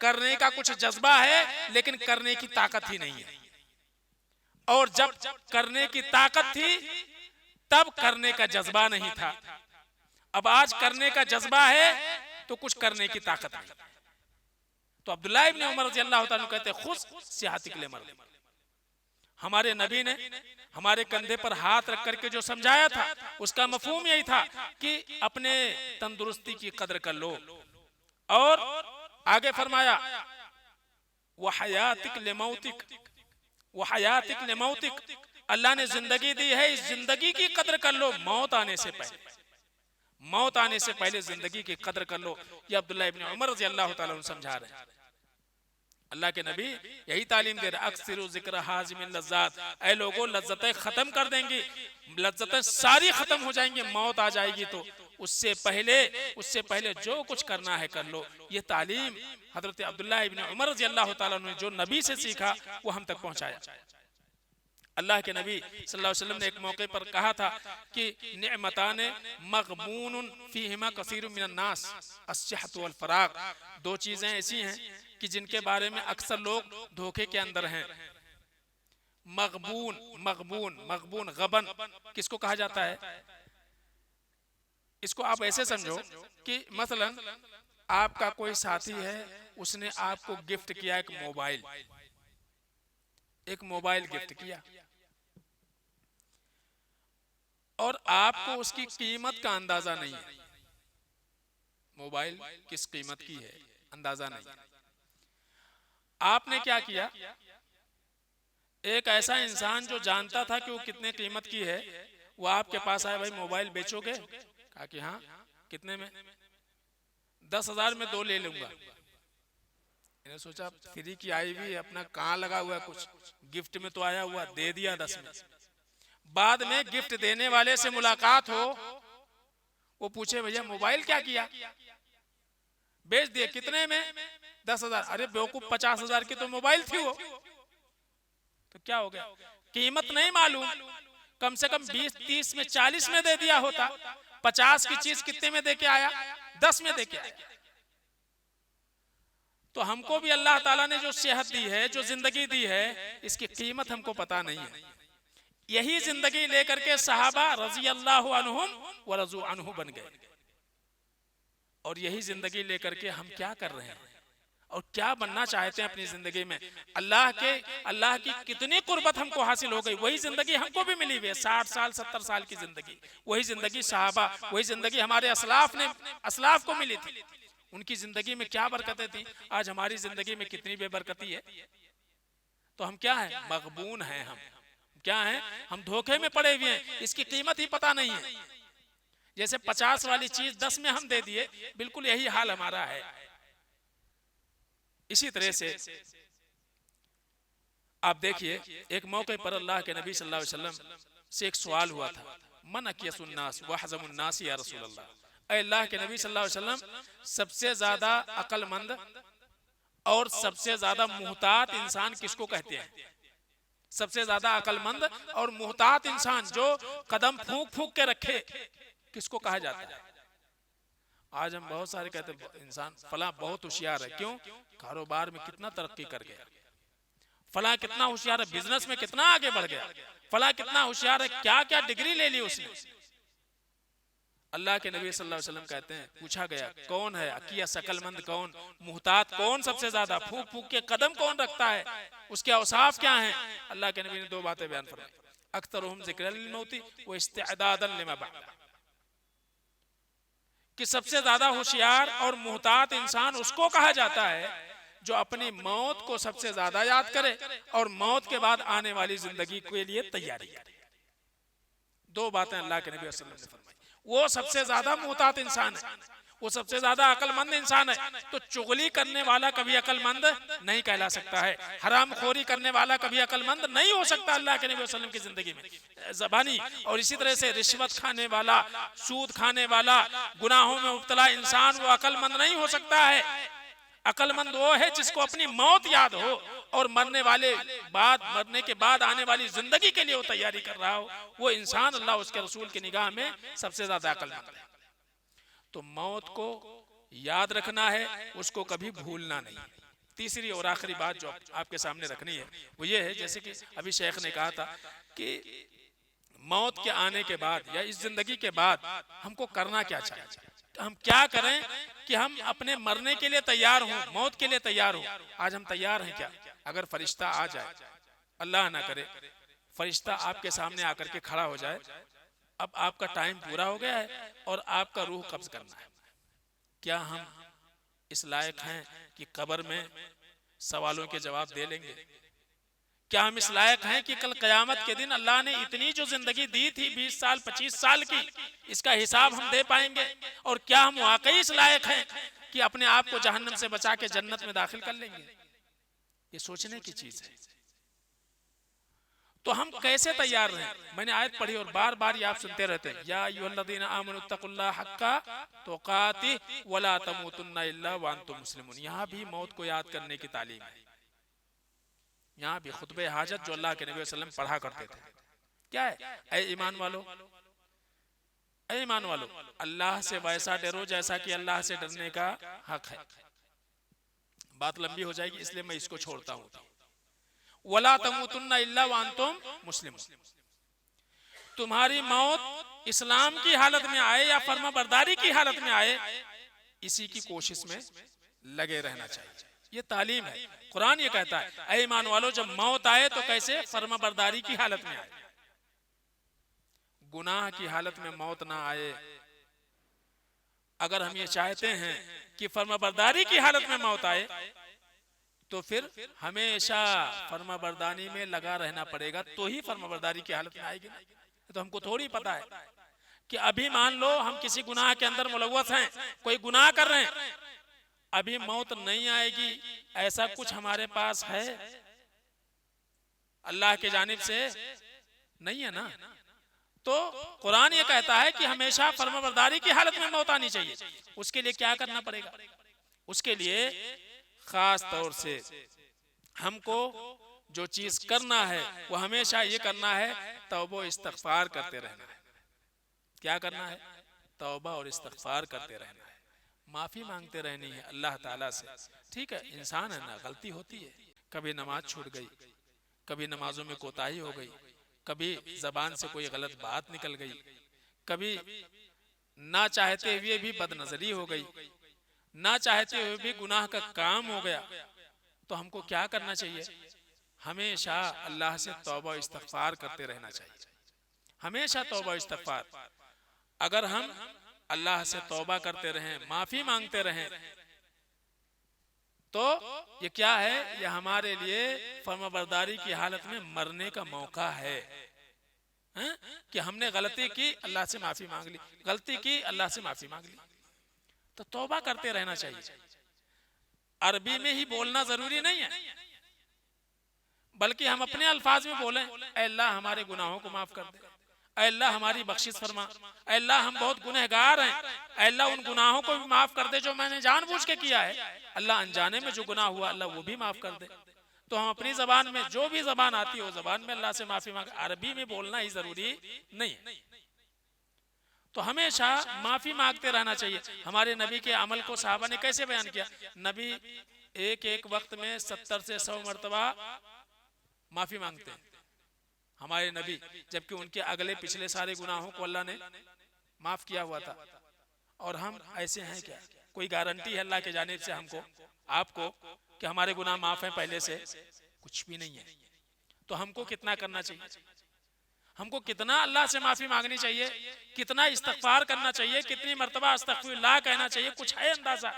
करने का कुछ जज्बा है लेकिन करने की ताकत ही नहीं है, और जब करने की ताकत थी तब करने का जज्बा नहीं था। अब आज करने का जज्बा है तो कुछ करने की ताकत नहीं। तो अब्दुल्लाह इब्न उमर रज़ी अल्लाह तआला कहते हैं, खुद सेहतिक ले मर्दिक, हमारे नबी ने हमारे कंधे पर हाथ रख करके जो समझाया था उसका मफहूम यही था कि अपने तंदुरुस्ती की कदर कर लो। और आगे फरमाया, वहयातिक लिमौतिक, वहयातिक लिमौतिक, अल्लाह ने जिंदगी दी है, इस जिंदगी की कदर कर लो, मौत आने से पहले, मौत आने से पहले जिंदगी की कदर कर लो। ये अब्दुल्लाह इब्न उमर रज़ी अल्लाह तआला अन्हु समझा रहे हैं। अल्लाह के नबी यही तालीम दे रहे, अक्सरू जिक्र हाजिमिल लज्जात, ऐ लोगों लज्जतें खत्म कर देंगी, लज्जतें सारी खत्म हो जाएंगी, मौत आ जाएगी, तो उससे पहले जो कुछ करना है कर लो। ये तालीम हजरत अब्दुल्लाह इब्न उमर रज़ी अल्लाह ताला अन्हु ने जो नबी से सीखा वो हम तक पहुंचाया। अल्लाह के नबी सल्लल्लाहु अलैहि वसल्लम ने एक मौके पर कहा था कि निअमताने मग़बूनुन फीहिमा कसीरुम मिनन नास अस्सिहतु वल फराग, दो चीजें ऐसी हैं कि जिनके बारे में अक्सर लोग धोखे के अंदर हैं। मग़बून मग़बून मग़बून गबन किसको कहा जाता है? इसको आप ऐसे समझो कि मसलन आपका कोई साथी है, उसने आपको गिफ्ट किया एक मोबाइल गिफ्ट किया, और आपको उसकी कीमत का अंदाजा नहीं है। मोबाइल किस कीमत की है अंदाजा नहीं। आपने क्या किया? एक ऐसा इंसान जो जानता था कि वो कितने कीमत की है, वो आपके पास आया, भाई मोबाइल बेचोगे? कहा कि हाँ। कितने में? 10,000 में 2 ले लूंगा। मैंने सोचा फ्री की आई भी, अपना कहाँ लगा हुआ है, कुछ गिफ्ट में तो आया हुआ, दे दिया 10 में। बाद में गिफ्ट देने वाले से मुलाकात हो, वो पूछे भैया मोबाइल क्या किया? बेच दिए। कितने में? 10,000। अरे बेवकूफ, 50,000 की तो मोबाइल थी वो। तो क्या हो गया? कीमत नहीं मालूम, कम से कम 20, 30 में, 40 में दे दिया होता। 50 की चीज कितने में देके आया? 10 में देके आया। तो हमको भी अल्लाह ताला ने जो सेहत दी है, जो जिंदगी दी है, इसकी कीमत हमको पता नहीं है। यही जिंदगी लेकर के सहाबा रजी अल्लाह अन्हुम व रज़ू अन्हु बन गए, और यही जिंदगी लेकर के हम क्या कर रहे हैं और क्या बनना चाहते हैं अपनी जिंदगी में? अल्लाह की कितनी कुर्बत हमको हासिल हो गई। वही जिंदगी हमको भी मिली हुई है, 60 साल 70 साल की जिंदगी। वही जिंदगी सहाबा, वही जिंदगी हमारे असलाफ को मिली थी। उनकी जिंदगी में क्या बरकतें थी, आज हमारी जिंदगी में कितनी बेबरकती है। तो हम क्या है? मग़बून हैं। हम क्या हैं? हम धोखे में पड़े हुए हैं, इसकी कीमत ही पता नहीं है। जैसे 50 वाली चीज 10 में हम दे दिए, बिल्कुल यही हाल हमारा है। इसी तरह से आप देखिए, एक मौके पर अल्लाह के नबी सल्लल्लाहु अलैहि वसल्लम से एक सवाल हुआ था, मन अकियसुन्नास व हज़मुन्नास या रसूल अल्लाह। अल्लाह के नबी सल्लल्लाहु अलैहि वसल्लम, सबसे ज्यादा अक्लमंद और सबसे ज्यादा मुहतात इंसान किसको कहते हैं? सबसे ज्यादा अक्लमंद और मुहतात इंसान जो कदम फूंक फूंक के रखे, किसको कहा जाता है? आज हम बहुत सारे कहते हैं इंसान फला बहुत होशियार है। क्यों? कारोबार में कितना तरक्की कर गया, फला कितना होशियार है, बिजनेस में कितना आगे बढ़ गया, फला कितना होशियार है, क्या क्या डिग्री ले ली उसने। अल्लाह के नबी सल्लल्लाहु अलैहि वसल्लम कहते हैं, पूछा गया कौन है अकिया शकलमंद कौन, मुहतात कौन, सबसे ज्यादा फूक फूक के कदम कौन रखता है, उसके औसाफ क्या हैं? अल्लाह के नबी ने 2 बातें बयान फरमाई, अक्तरुहुम ज़िक्रन लिल मौती व इस्तिअदादन लिमा बअद, कि सबसे ज्यादा होशियार और मुहतात इंसान उसको कहा जाता है जो अपनी मौत को सबसे ज्यादा याद करे और मौत के बाद आने वाली जिंदगी के लिए तैयारी करे। 2 बातें अल्लाह के नबी सल्लल्लाहु अलैहि वसल्लम ने फरमाई। वो सबसे ज्यादा मुहतात इंसान है, वो सबसे ज्यादा अक्लमंद इंसान है। तो चुगली करने वाला कभी अक्लमंद नहीं कहला सकता है, हरामखोरी करने वाला कभी अक्लमंद नहीं हो सकता अल्लाह के नबी वसल्लम की जिंदगी में ज़बानी। और इसी तरह से रिश्वत खाने वाला, सूद खाने वाला, गुनाहों में मुब्तला इंसान वो अक्लमंद नहीं हो सकता है। अक्लमंद वो है जिसको अपनी मौत याद हो और मरने के बाद आने वाली जिंदगी के लिए वो तैयारी कर रहा हो। वो इंसान अल्लाह उसके रसूल की निगाह में सबसे ज्यादा अक्लमंद है। तो मौत को याद रखना है, उसको कभी भूलना नहीं। तीसरी और आखिरी बात जो आपके सामने रखनी है वो ये है, जैसे कि अभी शेख ने कहा था कि मौत के आने के बाद या इस जिंदगी के बाद हमको करना क्या चाहिए, हम क्या करें कि हम अपने मरने के लिए तैयार हों, मौत के लिए तैयार हों। आज हम तैयार हैं क्या? अगर फरिश्ता आ जाए, अल्लाह ना करे फरिश्ता आपके सामने आकर के खड़ा हो जाए, अब आपका टाइम पूरा हो गया है और आपका रूह कब्ज करना है, क्या हम इस लायक हैं कि कब्र में सवालों के जवाब दे लेंगे? क्या हम इस लायक हैं कि कल कयामत के दिन अल्लाह ने इतनी जो जिंदगी दी थी 20 साल 25 साल की, इसका हिसाब हम दे पाएंगे? और क्या हम वाकई इस लायक हैं कि अपने आप को जहन्नम से बचा के जन्नत में दाखिल कर लेंगे? ये सोचने की चीज है। तो हम कैसे तैयार रहें? मैंने आयत पढ़ी और बार बार ये आप सुनते रहते हैं, या अय्युहल्लज़ीना आमनुत्तकुल्लाह हक्का तुक़ातिह वला तमूतुन्ना इल्ला व अंतुम मुस्लिमून। यहाँ भी मौत को याद करने की तालीम है। यहाँ भी खुतबे हाजत जो अल्लाह के नबी वसल्लम पढ़ा करते थे, क्या है? ऐ ईमान वालो, ऐ ईमान वालो, अल्लाह से वैसा डरो जैसा कि अल्लाह से डरने का हक है। बात लंबी हो जाएगी इसलिए मैं इसको छोड़ता हूँ। वला तमूतुन्ना इल्ला व अंतुम मुस्लिमून। तुम्हारी मौत इस्लाम की हालत में आए या फर्माबरदारी की हालत में आए, इसी की कोशिश में लगे रहना चाहिए। ये तालीम है। कुरान ये कहता है, ऐ ईमान वालों, जब मौत आए तो कैसे? फर्माबरदारी की हालत में आए। गुनाह की हालत में मौत ना आए। अगर हम ये चाहते हैं कि फर्माबरदारी की हालत में मौत आए, तो फिर हमेशा फर्माबरदारी में लगा रहना पड़ेगा, तो ही फर्माबरदारी की हालत में आएगी। तो हमको थोड़ी पता है कि अभी मान लो हम किसी गुनाह के अंदर मुलव्वस हैं, कोई गुनाह कर रहे हैं, अभी मौत नहीं आएगी, ऐसा कुछ हमारे पास है अल्लाह के जानिब से? नहीं है ना। तो कुरान ये कहता है कि हमेशा फर्माबरदारी की हालत में मौत आनी चाहिए। उसके लिए क्या करना पड़ेगा? उसके लिए खास तौर से हमको जो चीज करना है वो हमेशा ये करना है, तौबा इस्तगफार करते रहना है। क्या करना है? तौबा और इस्तगफार करते रहना है, माफी मांगते रहनी है अल्लाह ताला से। ठीक है, इंसान है ना, गलती होती है। कभी नमाज छूट गई, कभी नमाजों में कोताही हो गई, कभी जबान से कोई गलत बात निकल गई, कभी ना चाहते हुए भी बदनजरी हो गई, ना चाहते हुए भी गुनाह का काम हो गया। तो हमको क्या करना चाहिए? हमेशा अल्लाह से तौबा इस्तगफार करते रहना चाहिए, हमेशा तौबा इस्तगफार। अगर हम अल्लाह से तौबा करते रहें, माफी मांगते रहें, तो ये क्या है? ये हमारे लिए फर्माबरदारी की हालत में मरने का मौका है। कि हमने गलती की, अल्लाह से माफी मांग ली, गलती की, अल्लाह से माफी मांग ली। तो तौबा करते रहना चाहिए। अरबी में ही बोलना जरूरी नहीं है, बल्कि हम अपने अल्फाज में बोलें, ऐ अल्लाह हमारे गुनाहों को माफ कर दे, ऐ अल्लाह हमारी बख्शिश फरमा, ऐ अल्लाह हम बहुत गुनहगार हैं, ऐ अल्लाह उन गुनाहों को भी माफ कर दे जो मैंने जानबूझ के किया है, अल्लाह अनजाने में जो गुनाह हुआ अल्लाह वो भी माफ कर दे। तो हम अपनी जबान में, जो भी जबान आती है वो जबान में अल्लाह से माफी मांगे। अरबी में बोलना ही जरूरी नहीं है। तो हमेशा माफी मांगते रहना चाहिए। हमारे नबी के अमल को साहबा ने कैसे बयान किया? नबी एक एक वक्त में 70 से 100 मरतबा माफी मांगते हैं हमारे नबी, जबकि उनके अगले पिछले सारे गुनाहों को अल्लाह ने माफ किया हुआ था। और हम ऐसे हैं क्या? कोई गारंटी है अल्लाह के जानिब से हमको, आपको, कि हमारे गुनाह माफ हैं पहले से? कुछ भी नहीं है। तो हमको कितना करना चाहिए? हमको कितना अल्लाह से माफी मांगनी चाहिए, कितना इस्तगफार करना चाहिए, कितनी मर्तबा अस्तगफिरुल्लाह कहना चाहिए? कुछ है अंदाजा?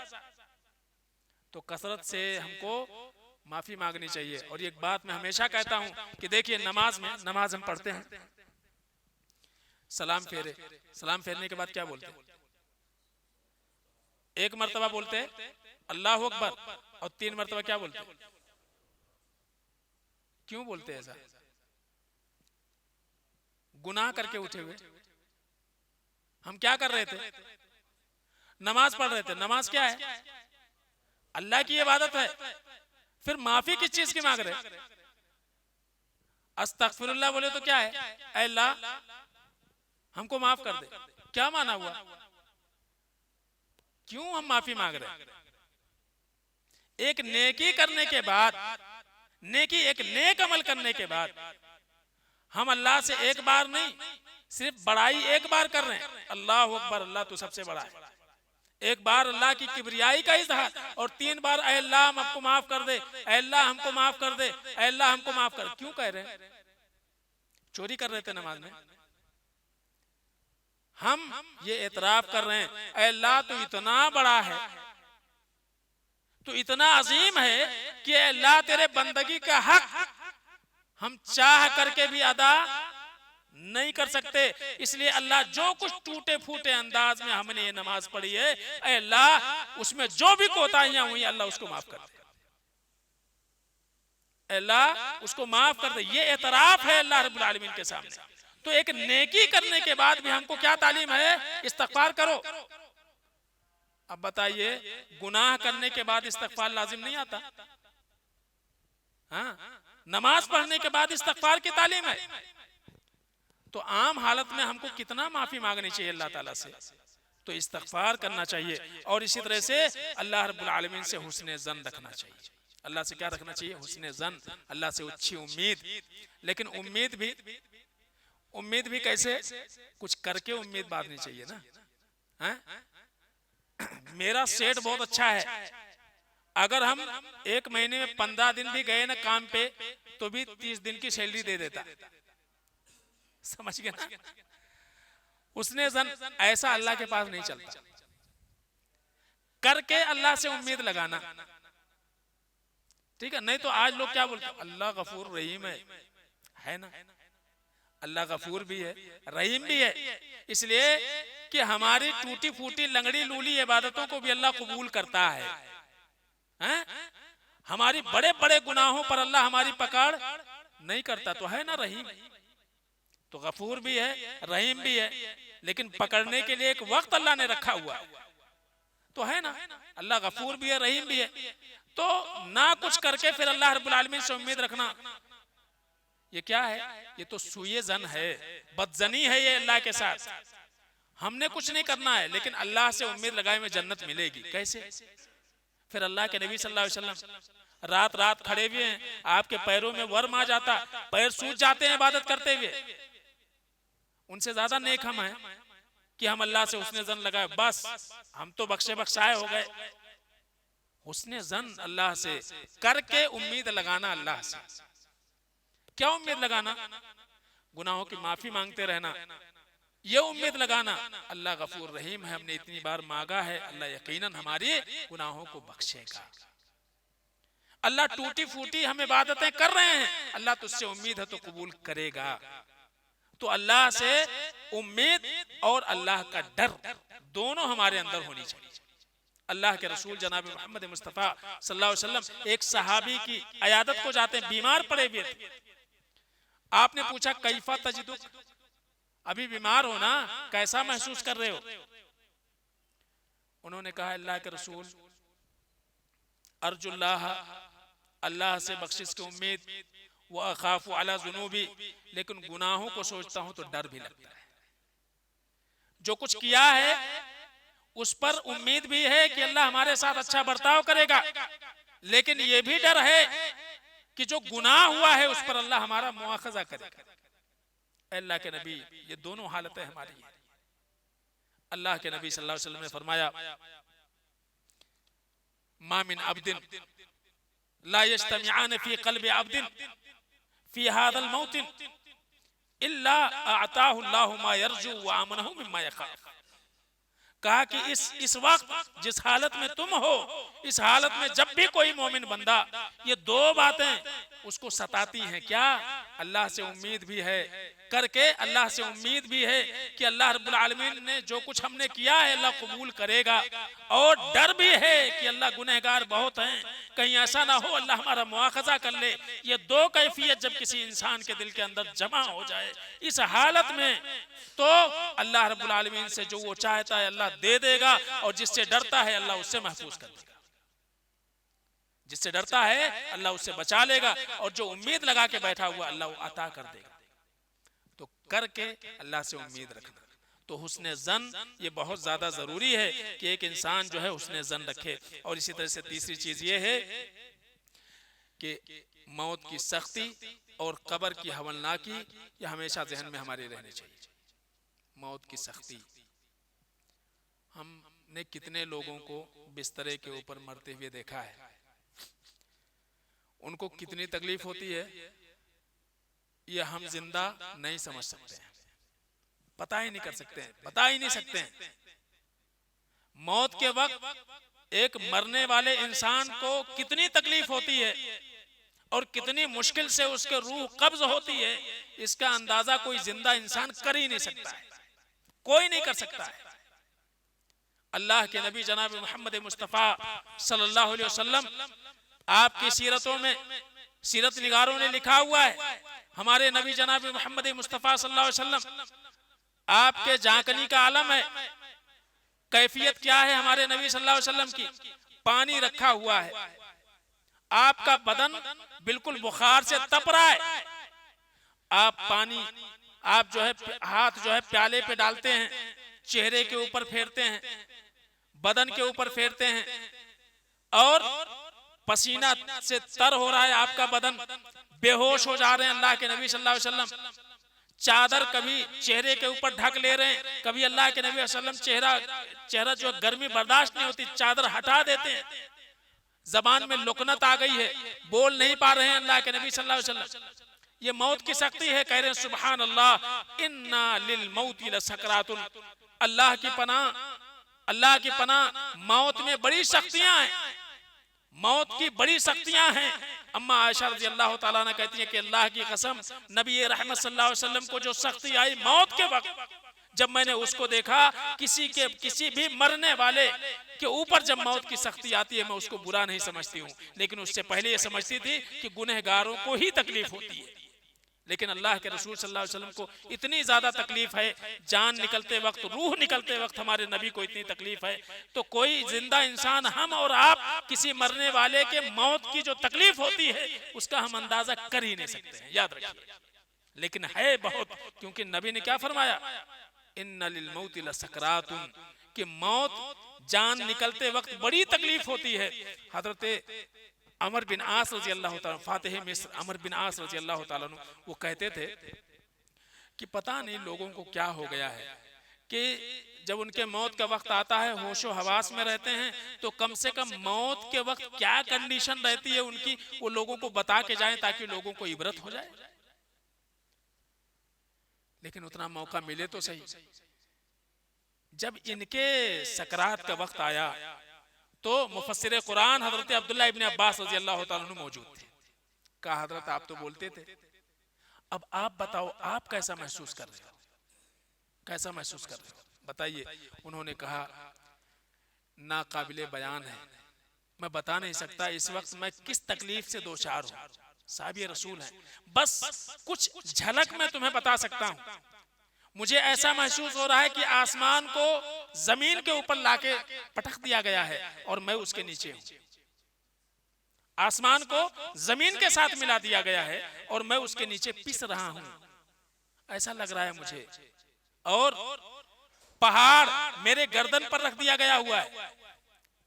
तो कसरत से हमको माफी मांगनी चाहिए। और एक बात मैं हमेशा कहता हूं कि देखिए, नमाज में, नमाज हम पढ़ते हैं, सलाम फेरे, सलाम फेरने के बाद क्या बोलते हैं? एक मर्तबा बोलते हैं अल्लाहु अकबर, और 3 मर्तबा क्या बोलते हैं? क्यों बोलते हैं ऐसा? गुनाह करके उठे हुए हम क्या कर रहे थे? नमाज पढ़ रहे थे। नमाज क्या है? अल्लाह की इबादत है। फिर माफी किस चीज की मांग रहे? अस्तगफिरुल्लाह बोले तो क्या है? ऐ अल्लाह हमको माफ कर दे। क्या माना हुआ? क्यों हम माफी मांग रहे? एक नेकी करने के बाद, नेकी, एक नेक अमल करने के बाद हम अल्लाह से एक बार नहीं, सिर्फ बड़ाई एक बार कर रहे हैं, अल्लाह अकबर, अल्लाह तू सबसे बड़ा है। एक बार अल्लाह की किबरियाई का इज़हार, और 3 बार ऐ अल्लाह हमको माफ कर दे, ऐ अल्लाह हमको माफ कर दे, ऐ अल्लाह हमको माफ कर। क्यों कह रहे हैं? चोरी कर रहे थे नमाज में। हम ये एतराफ कर रहे हैं, ऐ अल्लाह तू इतना बड़ा है, तू इतना अजीम है कि ऐ अल्लाह तेरे बंदगी का हक हम चाह करके भी अदा नहीं कर सकते। इसलिए अल्लाह, जो कुछ टूटे फूटे अंदाज में हमने ये नमाज पढ़ी है, ऐ अल्लाह उसमें जो भी कोताहियां हुई अल्लाह उसको माफ कर दे। अल्लाह उसको माफ कर दे, ये एतराफ है अल्लाह रब्बुल आलमीन के सामने। तो एक नेकी करने के बाद भी हमको क्या तालीम है? इस्तगफार करो। अब बताइए, गुनाह करने के बाद इस्तगफार लाजिम नहीं आता? हाँ, नमाज पढ़ने के बाद इस्तगफार की तालीम है। तो आम हालत में हमको कितना माफी मांगनी चाहिए अल्लाह ताला से? तो इस्तगफार करना चाहिए। और इसी तरह से अल्लाह रब्बुल आलमीन से हुस्ने ज़न रखना चाहिए। अल्लाह से क्या रखना चाहिए? हुस्ने ज़न, अल्लाह से अच्छी उम्मीद। लेकिन उम्मीद भी कैसे? कुछ करके उम्मीद बांधनी चाहिए ना। है? मेरा सेठ बहुत अच्छा है, अगर हम एक महीने में 15 दिन भी गए ना काम पे, तो भी 30 दिन की सैलरी दे देता। समझ गए ना? उसने जन ऐसा अल्लाह के पास नहीं चलता। करके अल्लाह से उम्मीद लगाना, ठीक है? नहीं तो आज लोग क्या बोलते हैं? अल्लाह गफूर रहीम है ना? अल्लाह गफूर भी है, रहीम भी है, इसलिए कि हमारी टूटी फूटी लंगड़ी लूली इबादतों को भी अल्लाह कबूल करता है। हैं? हमारी बड़े बड़े गुनाहों पर अल्लाह हमारी पकड़ नहीं करता, तो है ना रहीम। तो गफूर भी है, रहीम भी है, लेकिन पकड़ने के लिए एक वक्त अल्लाह ने रखा हुआ, तो है ना? अल्लाह गफूर भी है, रहीम भी है। तो ना कुछ करके फिर अल्लाह रब्बुल आलमीन से उम्मीद रखना, ये क्या है? ये तो सुए जन है, बदजनी है ये अल्लाह के साथ। हमने कुछ नहीं करना है, लेकिन अल्लाह से उम्मीद लगाए में जन्नत मिलेगी। कैसे? फिर अल्लाह के नबी सल्लल्लाहु अलैहि वसल्लम रात रात खड़े हुए हैं, आपके पैरों में वर्म आ जाता, पैर सूज जाते हैं इबादत करते हुए। उनसे ज्यादा नेक हम हैं कि हम अल्लाह से हुस्ने जन लगाए, बस हम तो बख्शे बख्शाए हो गए। हुस्ने जन अल्लाह से करके उम्मीद लगाना अल्लाह से। क्या उम्मीद लगाना? गुनाहों की माफी मांगते रहना, ये उम्मीद लगाना अल्लाह गफूर रहीम है, हमने इतनी बार मांगा है, अल्लाह यकीनन हमारी गुनाहों को बख्शेगा। अल्लाह टूटी फूटी हम इबादतें कर रहे हैं, अल्लाह तुझसे उम्मीद है तो कबूल करेगा। तो अल्लाह से उम्मीद और अल्लाह का डर दोनों हमारे अंदर होनी चाहिए। अल्लाह के रसूल जनाब मोहम्मद मुस्तफ़ा सल्लल्लाहु अलैहि वसल्लम एक सहाबी की अयादत को जाते हैं, बीमार पड़े हुए थे। आपने पूछा कैफा तजिदुक, अभी बीमार हो ना, कैसा महसूस कर रहे हो? उन्होंने कहा अल्लाह के रसूल, अर्जुल्लाह, अल्लाह से बख्शिश की उम्मीद, व अखाफु अला जुनूबी, लेकिन गुनाहों को सोचता हूं तो डर भी लगता है। जो कुछ किया है उस पर उम्मीद भी है कि अल्लाह हमारे साथ अच्छा बर्ताव करेगा, लेकिन यह भी डर है कि जो गुनाह हुआ है उस पर अल्लाह हमारा मुआखजा करेगा। अल्लाह के नबी, ये दोनों हालतें हमारी हैं। अल्लाह के नबी सल्लल्लाहु अलैहि वसल्लम ने फरमाया, मा मिन अब्दिन ला यज्तमिआन फी क़ल्बि अब्दिन फी हाज़ल मौतिन इल्ला अअताहु अल्लाहु मा यरजू व आमनहु मिम्मा यखाफ। कहा कि इस वक्त जिस हालत में तुम हो, इस हालत में जब भी कोई मोमिन बंदा ये दो बातें उसको सताती हैं, क्या? अल्लाह से उम्मीद भी है, करके अल्लाह से उम्मीद भी है कि अल्लाह रब्बुल आलमीन ने जो कुछ हमने किया है अल्लाह कबूल करेगा, और डर भी है कि अल्लाह गुनहगार बहुत हैं, कहीं ऐसा ना हो अल्लाह हमारा मुआखजा कर ले। ये दो कैफियत जब किसी इंसान के दिल के अंदर जमा हो जाए, इस हालत में तो अल्लाह रब्बुल आलमीन से जो वो चाहता है अल्लाह दे देगा, और जिससे डरता है अल्लाह उससे महफूज कर देगा। जिससे डरता है अल्लाह उससे बचा लेगा, और जो उम्मीद लगा के बैठा हुआ अल्लाह वो अता कर देगा। तो करके अल्लाह से उम्मीद रखना, तो हुस्ने जन ये बहुत ज्यादा जरूरी है कि एक इंसान जो है हुस्ने जन रखे। और इसी तरह से तीसरी चीज ये है कि मौत की सख्ती और कब्र की हवलनाकी ये हमेशा जहन में हमारे रहनी चाहिए। मौत की सख्ती, हमने कितने लोगों को बिस्तरे के ऊपर मरते हुए देखा है, उनको कितनी तकलीफ होती है ये हम जिंदा नहीं समझ सकते हैं, पता ही नहीं कर सकते हैं, बता ही नहीं सकते हैं। मौत के वक्त एक मरने वाले इंसान को कितनी तकलीफ होती है और कितनी मुश्किल से उसके रूह कब्ज होती है, इसका अंदाजा कोई जिंदा इंसान कर ही नहीं सकता है, कोई नहीं कर सकता है। अल्लाह के नबी जनाब मोहम्मद मुस्तफ़ा सल्लल्लाहु अलैहि वसल्लम आपकी सीरतों में सीरत निगारों ने लिखा हुआ है, हमारे नबी जनाब मोहम्मद मुस्तफ़ा सल्लल्लाहु अलैहि वसल्लम आपके झांकनी का आलम है। कैफियत क्या है हमारे नबी सल्लल्लाहु अलैहि वसल्लम की? पानी रखा हुआ है, आपका बदन बिल्कुल बुखार से तप रहा है, आप पानी आप जो है हाथ जो है प्याले पे डालते हैं, चेहरे के ऊपर फेरते हैं, बदन के ऊपर फेरते हैं, और पसीना से तर हो रहा है आपका बदन, बेहोश हो जा रहे हैं अल्लाह के नबी सल्लल्लाहु अलैहि वसल्लम। चादर कभी चेहरे के ऊपर ढक ले रहे हैं, कभी अल्लाह के नबी सल्लल्लाहु अलैहि वसल्लम चेहरा जो गर्मी बर्दाश्त नहीं होती, चादर हटा देते हैं, जबान में लुकनत आ गई है, बोल नहीं पा रहे हैं अल्लाह के नबी सल्लल्लाहु अलैहि वसल्लम। ये मौत की सख्ती है, कह रहे हैं सुभान अल्लाह इन्ना लिल मौति लसकरातुन, अल्लाह की पनाह, अल्लाह की पनाह, मौत में बड़ी शक्तियां हैं, मौत की बड़ी शक्तियां हैं। अम्मा आयशा रज़ी अल्लाह ताला अन्हा कहती है कि अल्लाह की कसम, नबी रहमत सल्लल्लाहु अलैहि वसल्लम को जो शक्ति आई मौत के वक्त, जब मैंने उसको देखा, किसी भी मरने वाले के ऊपर जब मौत की सख्ती आती है, मैं उसको बुरा नहीं समझती हूँ, लेकिन उससे पहले ये समझती थी कि गुनहगारों को ही तकलीफ होती है। लेकिन अल्लाह के रसूल सल्लल्लाहु अलैहि वसल्लम को इतनी ज्यादा तकलीफ है, जान निकलते वक्त, रूह निकलते वक्त हमारे नबी को इतनी तकलीफ है, तो कोई जिंदा इंसान, हम और आप, किसी मरने वाले के मौत की जो तकलीफ होती है उसका हम अंदाजा कर ही नहीं सकते हैं, याद रखिए। लेकिन है बहुत, क्योंकि नबी ने क्या फरमाया, इन्ना लिल मौति लसकरातुन, कि मौत जान निकलते वक्त बड़ी तकलीफ होती है। हजरत अमर बिन आस रजी अल्लाह ताला, फातिह मिस्र अमर बिन आस रजी अल्लाह ताला, वो कहते थे कि पता नहीं लोगों को क्या हो गया है कि जब उनके मौत का वक्त आता है, होशो हवास में रहते हैं, तो कम से कम मौत के वक्त क्या कंडीशन रहती है उनकी, वो लोगों को बता के जाएं ताकि लोगों को इबरत हो जाए। लेकिन उतना मौका मिले तो सही। जब इनके सकरात का वक्त आया तो मुफस्सिर कुरान हजरत अब्दुल्लाह इब्न अब्बास रजी अल्लाह ताला अन्हु मौजूद थे। कहा हजरत आप तो बोलते थे, अब आप बताओ आप कैसा महसूस कर रहे हो, कैसा महसूस कर रहे हो, बताइए। उन्होंने कहा नाकाबिले बयान है, मैं बता नहीं सकता इस वक्त मैं किस तकलीफ से दो चार हूं, साहब रसूल है, बस कुछ झलक मैं तुम्हें बता सकता हूं। मुझे ऐसा महसूस हो रहा है कि आसमान को जमीन के ऊपर लाके पटक दिया गया है और मैं उसके नीचे हूं, आसमान को जमीन के साथ मिला दिया गया है और मैं उसके नीचे पिस रहा हूं, ऐसा लग रहा है मुझे। और पहाड़ मेरे गर्दन पर रख दिया गया हुआ है,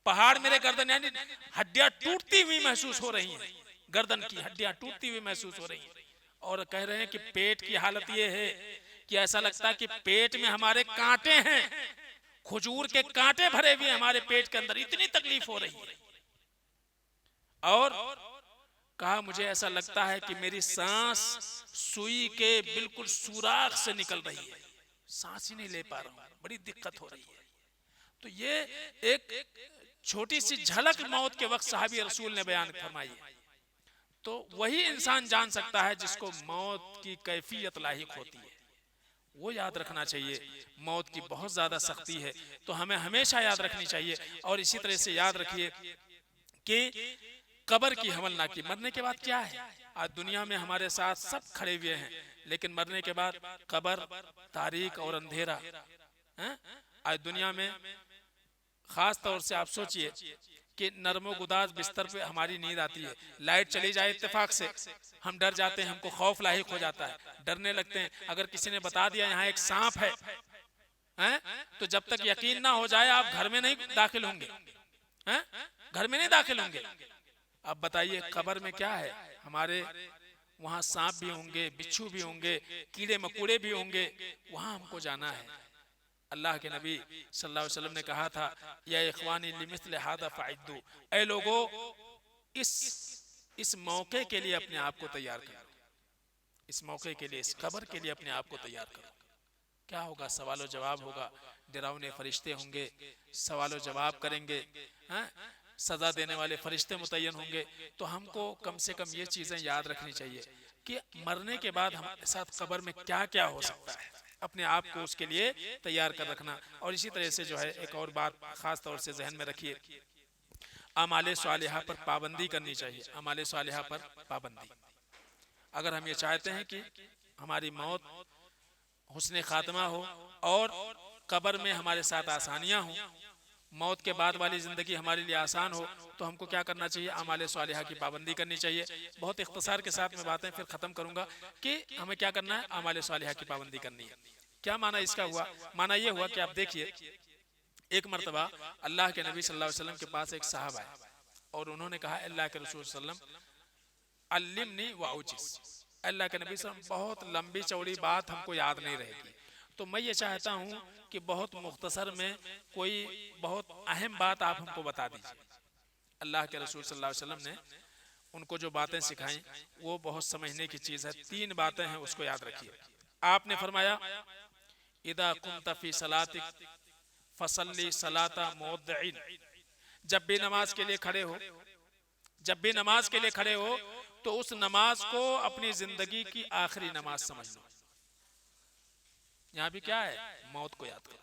पहाड़ मेरे गर्दन, यानी हड्डियां टूटती हुई महसूस हो रही हैं, गर्दन की हड्डियां टूटती हुई महसूस हो रही हैं। और कह रहे हैं कि पेट की हालत ये है कि ऐसा लगता है कि पेट में हमारे कांटे हैं, खजूर के कांटे भरे हुए हमारे पेट के अंदर, इतनी तकलीफ हो रही है। और कहा मुझे ऐसा लगता है कि मेरी सांस सुई के बिल्कुल सुराख से निकल रही है, सांस ही नहीं ले पा रहा हूं, बड़ी दिक्कत हो रही है। तो ये एक छोटी सी झलक मौत के वक्त साहबी रसूल ने बयान फरमाई। तो वही इंसान जान सकता है जिसको मौत की कैफियत लाहिक होती है, वो याद रखना चाहिए। मौत की बहुत ज्यादा सख्ती है, तो हमें हमेशा याद रखनी चाहिए। और इसी तरह से याद रखिए कि कब्र की हवलनाकी, मरने के बाद क्या है। आज दुनिया में हमारे साथ सब खड़े हुए हैं, लेकिन मरने के बाद कब्र, तारीक और अंधेरा है। आज दुनिया में खास तौर से आप सोचिए कि नरमो गुदाज बिस्तर पे हमारी नींद आती है, लाइट चली जाए इत्तेफाक से हम डर जाते हैं, हमको खौफ लाहिक हो जाता है, डरने लगते हैं। अगर किसी ने बता दिया यहाँ एक सांप है, तो जब तक यकीन ना हो जाए आप घर में नहीं दाखिल होंगे, घर में नहीं दाखिल होंगे। अब बताइए कब्र में क्या है, हमारे वहां सांप भी होंगे, बिच्छू भी होंगे, कीड़े मकोड़े भी होंगे, वहां हमको जाना है। अल्लाह के नबी सल्लल्लाहु अलैहि वसल्लम ने कहा था, या इख्वानी लिमिस्ल हादा फाइद्दू, ऐ लोगों इस मौके के लिए अपने आप को तैयार करो, इस मौके के लिए, इस कब्र के लिए अपने आप को तैयार करो। क्या होगा, सवालो जवाब होगा, डरावने फरिश्ते होंगे, सवालो जवाब करेंगे, सजा देने वाले फरिश्ते मुतय्यन होंगे। तो हमको कम से कम ये चीजें याद रखनी चाहिए कि मरने के बाद हमारे साथ कब्र में क्या क्या हो सकता है, अपने आप को उसके लिए तैयार कर रखना। और इसी तरह से जो है एक और बात खास तौर से जहन में रखिए, अमाले सालिहा पर पाबंदी करनी चाहिए, अमाले सालिहा पर पाबंदी। अगर हम ये चाहते हैं कि हमारी मौत हुस्ने खात्मा हो और कब्र में हमारे साथ आसानियां हो, मौत के बाद वाली ज़िंदगी हमारे लिए आसान हो, तो हमको क्या करना चाहिए? अमाले सालिहा की पाबंदी करनी चाहिए। बहुत इख्तिसार के साथ मैं बातें फिर ख़त्म करूँगा कि हमें क्या करना है, अमाले सालिहा की पाबंदी करनी है। क्या माना इसका हुआ? माना ये हुआ कि आप देखिए, एक मरतबा अल्लाह के नबी सल्लल्लाहु अलैहि वसल्लम के पास एक साहब आए और उन्होंने कहा, अल्लाह के रसूल सल्लम अल्लिमनी व औजिज़, अल्लाह के नबी सल्लम बहुत लंबी चौड़ी बात हमको याद नहीं रहेगी, तो मैं ये चाहता हूँ कि बहुत मुख्तसर में कोई बहुत अहम बात आप हमको बता दीजिए। अल्लाह के रसूल सल्लल्लाहु अलैहि वसल्लम ने उनको जो बातें सिखाई वो बहुत समझने की चीज़ है। 3 बातें हैं, उसको याद रखिए। आपने फरमाया, इदा कुंत फी सलातिक फसल्ली सलाता मुद्दिन, जब भी नमाज के लिए खड़े हो, जब भी नमाज के लिए खड़े हो तो उस नमाज को अपनी जिंदगी की आखिरी नमाज समझ लो। यहां भी क्या है? मौत को याद करो।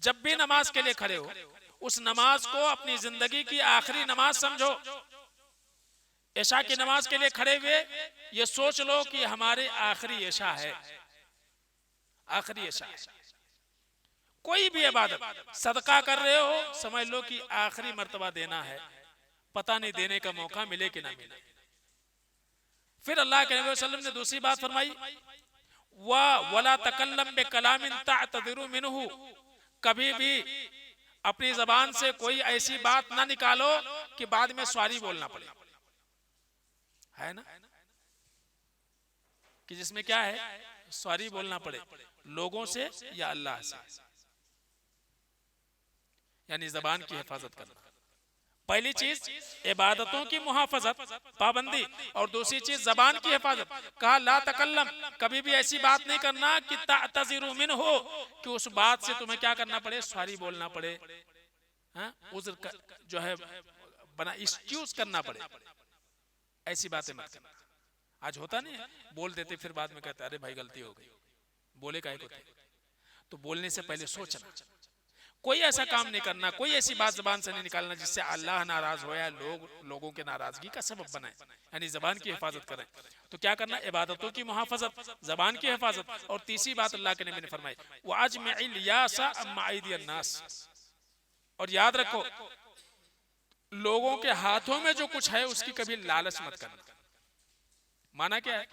जब भी नमाज के लिए खड़े हो उस नमाज को अपनी जिंदगी की आखिरी नमाज समझो। ऐशा की नमाज के लिए खड़े हुए ये सोच लो कि हमारे आखिरी ऐशा है, आखिरी ऐशा है। कोई भी इबादत, सदका कर रहे हो, समझ लो कि आखिरी मर्तबा देना है, पता नहीं देने का मौका मिले कि ना मिले। फिर अल्लाह के नबी वसल्लम ने दूसरी बात फरमाई, वला तकल्लम बे कलामिन तअतदिरु मिनहु, कभी भी अपनी जबान से कोई ऐसी बात ना निकालो कि बाद में सॉरी बोलना पड़े। है ना कि जिसमें क्या है, सॉरी बोलना पड़े लोगों से या अल्लाह से, यानी जबान की हिफाजत करना। पहली चीज इबादतों की मुहाफजत, पाबंदी, और दूसरी चीज जबान की हिफाजत। कहा ला तकल्लम, कभी भी ऐसी बात नहीं करना कि तअतज़िरु मिनहु, कि उस बात से तुम्हें क्या करना पड़े, सॉरी बोलना पड़े, उज़्र जो है बना एक्सक्यूज करना पड़े। ऐसी बातें मत करना। आज होता नहीं है, बोल देते फिर बाद में कहते अरे भाई गलती हो गई, बोले काहे को थे? तो बोलने से पहले सोचना, कोई ऐसा काम नहीं करना, कोई ऐसी बात जबान से नहीं निकालना जिससे अल्लाह नाराज हो या लोगों के नाराजगी का सबब बनाए, यानी जबान की हिफाजत करें। तो क्या करना? इबादतों की मुहाफजत, जबान की हिफाजत। और तीसरी बात अल्लाह के नबी ने फरमाई, वअजमिल यासा अम्मा अयदियन नास, और याद रखो लोगों के हाथों में जो कुछ है उसकी कभी लालच मत करना। माना क्या है?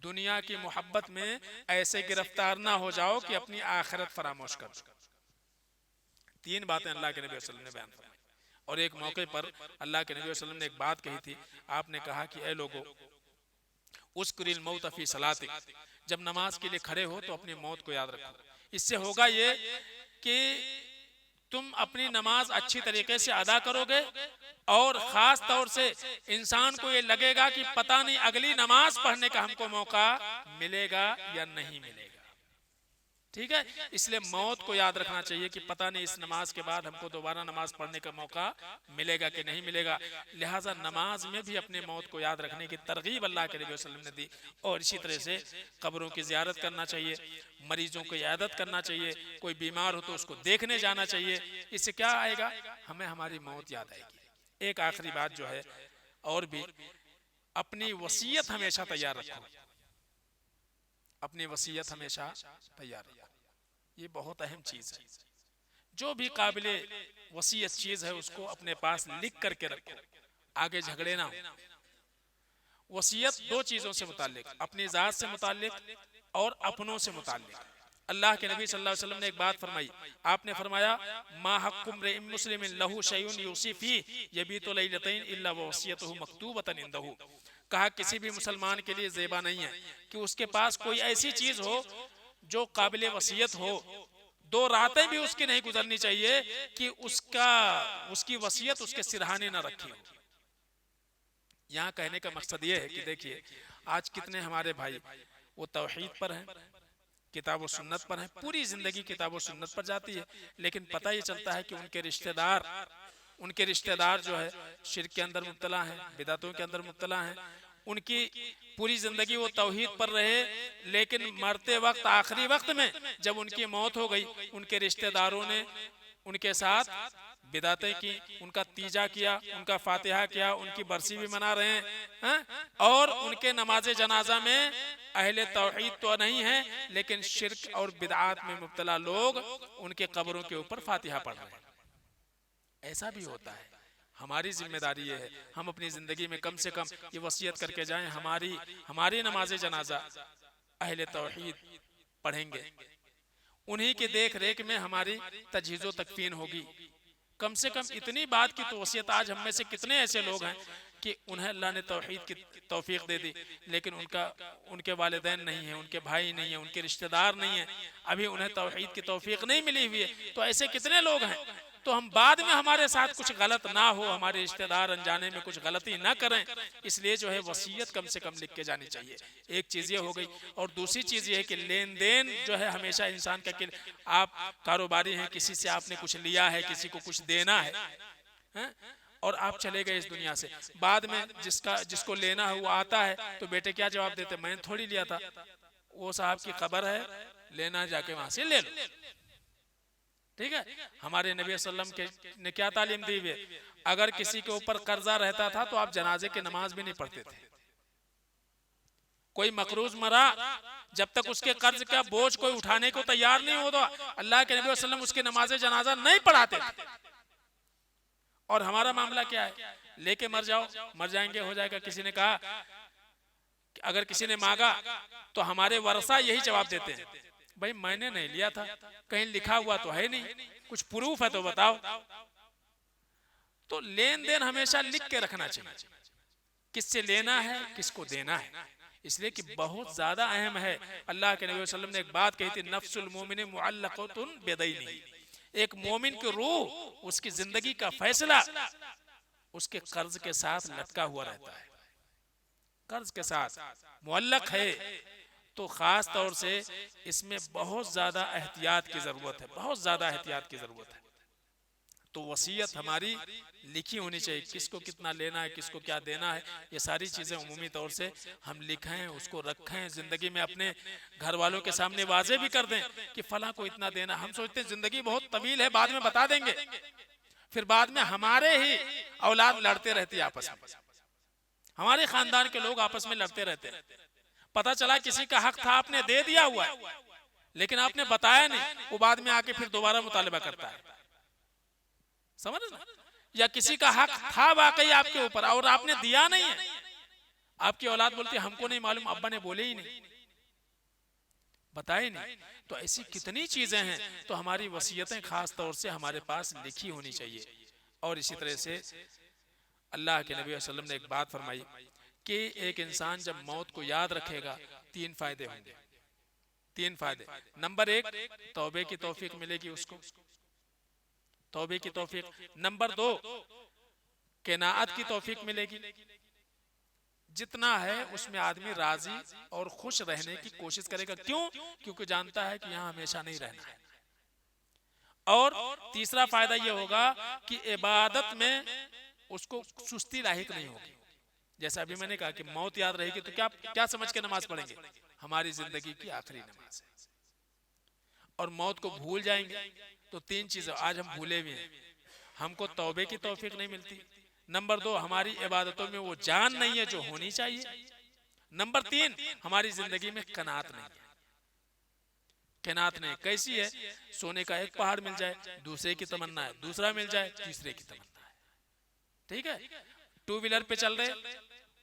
दुनिया की मोहब्बत में ऐसे गिरफ्तार ना हो जाओ कि अपनी आखिरत फरामोश कर दो। 3 बातें अल्लाह के नबी वसल्लम ने बयान फरमाई। और एक मौके पर अल्लाह के नबी वसल्लम ने एक बात कही थी। आपने कहा कि ए लोगों, उस्कुरिल मौत फी सलातिक, जब नमाज के लिए खड़े हो तो अपनी मौत को याद रखो। इससे होगा ये कि तुम अपनी नमाज अच्छी तरीके से अदा करोगे और खास तौर से इंसान को ये लगेगा कि पता नहीं अगली नमाज पढ़ने का हमको मौका मिलेगा या नहीं मिलेगा। ठीक है, इसलिए मौत को याद रखना चाहिए कि पता नहीं इस नमाज के बाद हमको दोबारा नमाज पढ़ने का मौका मिलेगा कि नहीं मिलेगा। लिहाजा नमाज में भी अपने मौत को याद रखने की तरगीब अल्लाह के नबी वसल्लम ने दी। और इसी तरह से कब्रों की ज़ियारत करना चाहिए, मरीजों की इयादत करना चाहिए, कोई बीमार हो तो उसको देखने जाना चाहिए। इससे क्या आएगा? हमें हमारी मौत याद आएगी। एक आखिरी बात जो है, और भी अपनी वसीयत हमेशा तैयार रखो, अपनी वसीयत हमेशा तैयार रखो। ये बहुत अहम चीज है। जो भी काबिले वसीयत चीज है उसको अपने पास लिख करके रखो, आगे झगड़े ना हो। वसीयत 2 चीजों से मुताल्लिक, अपनी जात से मुताल्लिक और अपनों से मुताल्लिक। अल्लाह के नबी सल्लल्लाहु अलैहि वसल्लम ने एक बात फरमाई। आपने फरमाया, मा हक़्क़ु इम्रिइन मुस्लिमिन लहू शैउन यूसी फीह यबीतु लैलतैन इल्ला व वसीयतुहु मक्तूबतन इंदहु। कहा किसी भी मुसलमान के लिए ज़ेबा नहीं है कि उसके पास कोई ऐसी चीज हो जो काबिले वसीयत हो, 2 रातें भी उसकी नहीं गुजरनी चाहिए कि उसकी वसीयत उसके सिरहाने न रखी हो। यहाँ कहने का मकसद ये है कि देखिए आज कितने हमारे भाई वो तौहीद पर हैं, किताब व सुन्नत पर हैं, पूरी जिंदगी किताब व सुन्नत पर जाती है, लेकिन पता ये चलता है कि उनके रिश्तेदार जो है शिर्क के अंदर मुब्तला हैं, बिदातों के अंदर मुब्तला हैं। उनकी पूरी जिंदगी वो तौहीद पर रहे, लेकिन मरते वक्त आखिरी वक्त में जब उनकी मौत हो गई, उनके रिश्तेदारों ने उनके साथ बिदातें की, उनका तीजा किया, उनका फातिहा किया, उनकी बरसी भी मना रहे हैं, और उनके नमाज जनाजा में अहले तौहीद तो नहीं है लेकिन शिर्क और बिदआत में मुब्तला लोग उनके कब्रों के ऊपर फातिहा पढ़ रहे हैं। ऐसा भी होता है। हमारी जिम्मेदारी ये है हम अपनी जिंदगी में कम से कम ये वसीयत करके जाएं, हमारी नमाज जनाजा अहले तौहीद पढ़ेंगे, उन्हीं के देख रेख में हमारी तजहीज़ो तकफीन होगी। कम से कम इतनी बात की तो वसीयत आज हम में से कितने ऐसे लोग हैं कि उन्हें अल्लाह ने तौहीद की तौफीक दे दी लेकिन उनके वालिदैन नहीं है, उनके भाई नहीं है, उनके रिश्तेदार नहीं है, अभी उन्हें तौहीद की तौफीक नहीं मिली हुई है। तो ऐसे कितने लोग हैं। तो हम बाद में हमारे साथ कुछ गलत ना हो, हमारे रिश्तेदार अनजाने में कुछ गलती ना करें, इसलिए जो है वसीयत कम से कम लिख के जानी चाहिए। एक चीज़ ये हो गई। और दूसरी चीज़ ये है कि लेन देन जो है हमेशा इंसान का, कि आप कारोबारी हैं, किसी से आपने कुछ लिया है, किसी को कुछ देना है और आप चले गए इस दुनिया से, बाद में जिसको लेना है वो आता है तो बेटे क्या जवाब देते, मैंने थोड़ी लिया था, वो साहब की खबर है, लेना जाके वहां से ले लो। ठीक है। हमारे नबी सल्लम के ने क्या तालीम दी हुई, अगर किसी के ऊपर कर्जा रहता था तो आप जनाजे की नमाज भी नहीं पढ़ते थे। कोई मकरूज मरा, जब तक उसके कर्ज का बोझ कोई उठाने को तैयार नहीं होता, अल्लाह के नबी सल्लम उसके नमाज जनाजा नहीं पढ़ाते थे। और हमारा मामला क्या है, लेके मर जाओ, मर जाएंगे, हो जाएगा। किसी ने कहा, अगर किसी ने मांगा तो हमारे वरसा यही जवाब देते हैं, भाई मैंने नहीं लिया था, कहीं लिखा हुआ तो है नहीं, कुछ प्रूफ है तो बताओ। तो लेन देन हमेशा लिख के रखना चाहिए, किससे लेना है, किसको देना है, इसलिए कि बहुत ज्यादा अहम है। अल्लाह के नबी सल्लल्लाहु अलैहि वसल्लम ने एक बात कही थी, नफ्सुल मोमिन मुअल्लक़तुन बिदैनी, एक मोमिन की रूह, उसकी जिंदगी का फैसला उसके कर्ज के साथ लटका हुआ रहता है, कर्ज के साथ मुअल्लक़ है। तो खास तौर से इसमें बहुत ज्यादा एहतियात की जरूरत है, बहुत ज्यादा एहतियात की जरूरत है। तो वसीयत हमारी लिखी होनी चाहिए, किसको कितना लेना है, किसको क्या देना है, ये सारी चीजें उमूमी तौर से हम लिखें, उसको रखें, जिंदगी में अपने घर वालों के सामने वाजे भी कर दें कि फला को इतना देना। हम सोचते हैं जिंदगी बहुत तवील है, बाद में बता देंगे, फिर बाद में हमारे ही औलाद लड़ते रहती है आपस में, हमारे खानदान के लोग आपस में लड़ते रहते हैं। पता चला किसी का हक था, आपने दे दिया हुआ है लेकिन आपने बताया नहीं, वो बाद में आके फिर दोबारा मुतालिबा करता है, समझ ना। या किसी का हक था वाकई आपके ऊपर और आपने दिया नहीं है, आपकी औलाद बोलती है हमको नहीं मालूम, अब्बा ने बोले ही नहीं, बताए नहीं। तो ऐसी कितनी चीजें हैं। तो हमारी वसीयतें खास तौर से हमारे पास लिखी होनी चाहिए। और इसी तरह से अल्लाह के नबी वसल्लम ने एक बात फरमाई कि एक इंसान जब मौत को याद रखेगा, 3 फायदे होंगे, 3 फायदे। नंबर 1, तौबे की तौफीक मिलेगी उसको, तौबे की तौफीक। नंबर 2, क़नाअत की तौफीक मिलेगी, जितना है उसमें आदमी राजी और खुश रहने की कोशिश करेगा। क्यों? क्योंकि जानता है कि यहाँ हमेशा नहीं रहना है। और तीसरा फायदा यह होगा कि इबादत में उसको सुस्ती लाहिक नहीं होगी। जैसा अभी मैंने कहा कि मौत याद रहेगी तो क्या क्या समझ के नमाज पढ़ेंगे, हमारी जिंदगी की आखिरी नमाज है। और मौत को भूल जाएंगे तो 3 चीजें आज हम भूले भी हैं, हमको तौबे की तौफीक नहीं मिलती। नंबर 2, हमारी इबादतों में वो जान नहीं है जो होनी चाहिए। नंबर 3, हमारी जिंदगी में कनात नहीं है। कनात नहीं कैसी है, सोने का एक पहाड़ मिल जाए, दूसरे की तमन्ना है, दूसरा मिल जाए, तीसरे की तमन्ना है। ठीक है, 2 व्हीलर पे चल रहे,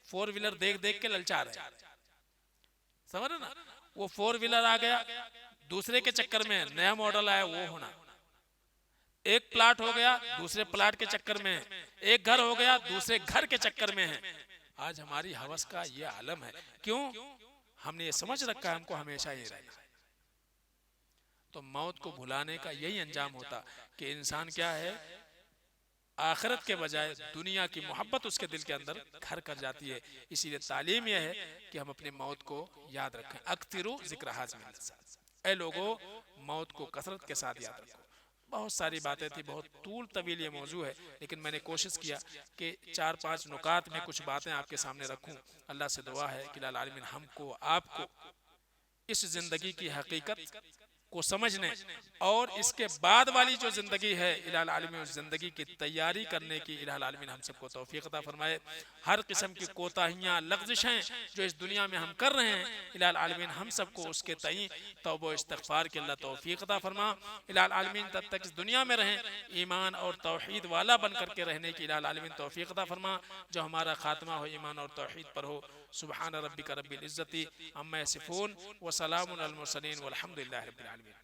4 व्हीलर देख देख के ललचा रहे, समझ ना। वो 4 व्हीलर आ गया, दूसरे के चक्कर में नया मॉडल आया वो होना, एक प्लाट हो गया, दूसरे प्लाट के चक्कर में, एक घर हो गया, दूसरे घर के चक्कर में है। आज हमारी हवस का ये आलम है। क्यों? हमने ये समझ रखा है हमको हमेशा ये रहना है। तो मौत को भुलाने का यही अंजाम होता कि इंसान क्या है, आखिरत के बजाय दुनिया की मोहब्बत उसके दिल के अंदर घर कर जाती है। इसीलिए तालीम यह है कि हम अपनी मौत को याद रखें। अक्तिरू जिक्र हाज़िमिन लज़्ज़ात, ऐ लोगों मौत को कसरत के साथ याद रखो। बहुत सारी बातें थी, बहुत तूल तवील ये मौजू है, लेकिन मैंने कोशिश किया कि 4-5 नुकात में कुछ बातें आपके सामने रखूं। अल्लाह से दुआ है कि लाल आलमीन हमको आपको इस जिंदगी की हकीकत को समझने और इसके बाद वाली जो ज़िंदगी है इलाही आलमीन उस ज़िंदगी की तैयारी करने की इलाही आलमीन हम सबको तौफीक अता फरमाए। हर किस्म की कोताहियाँ लग़्ज़िशें जो इस दुनिया में हम कर रहे हैं इलाही आलमीन हम सबको उसके तई तौबा इस्तिग़फ़ार के अल्लाह तौफीक अता फरमा। इलाही आलमीन तब तक इस दुनिया में रहें ईमान और तौहीद वाला बन करके रहने की इलाही आलमीन तौफीक अता फरमा। जो हमारा खात्मा हो ईमान और तौहीद पर हो। सुब्हान रब्बिका रब्बिल इज़्ज़ति अम्मा यसिफ़ून व सलामुन अलल मुरसलीन वल्हम्दुलिल्लाहि रब्बिल आलमीन।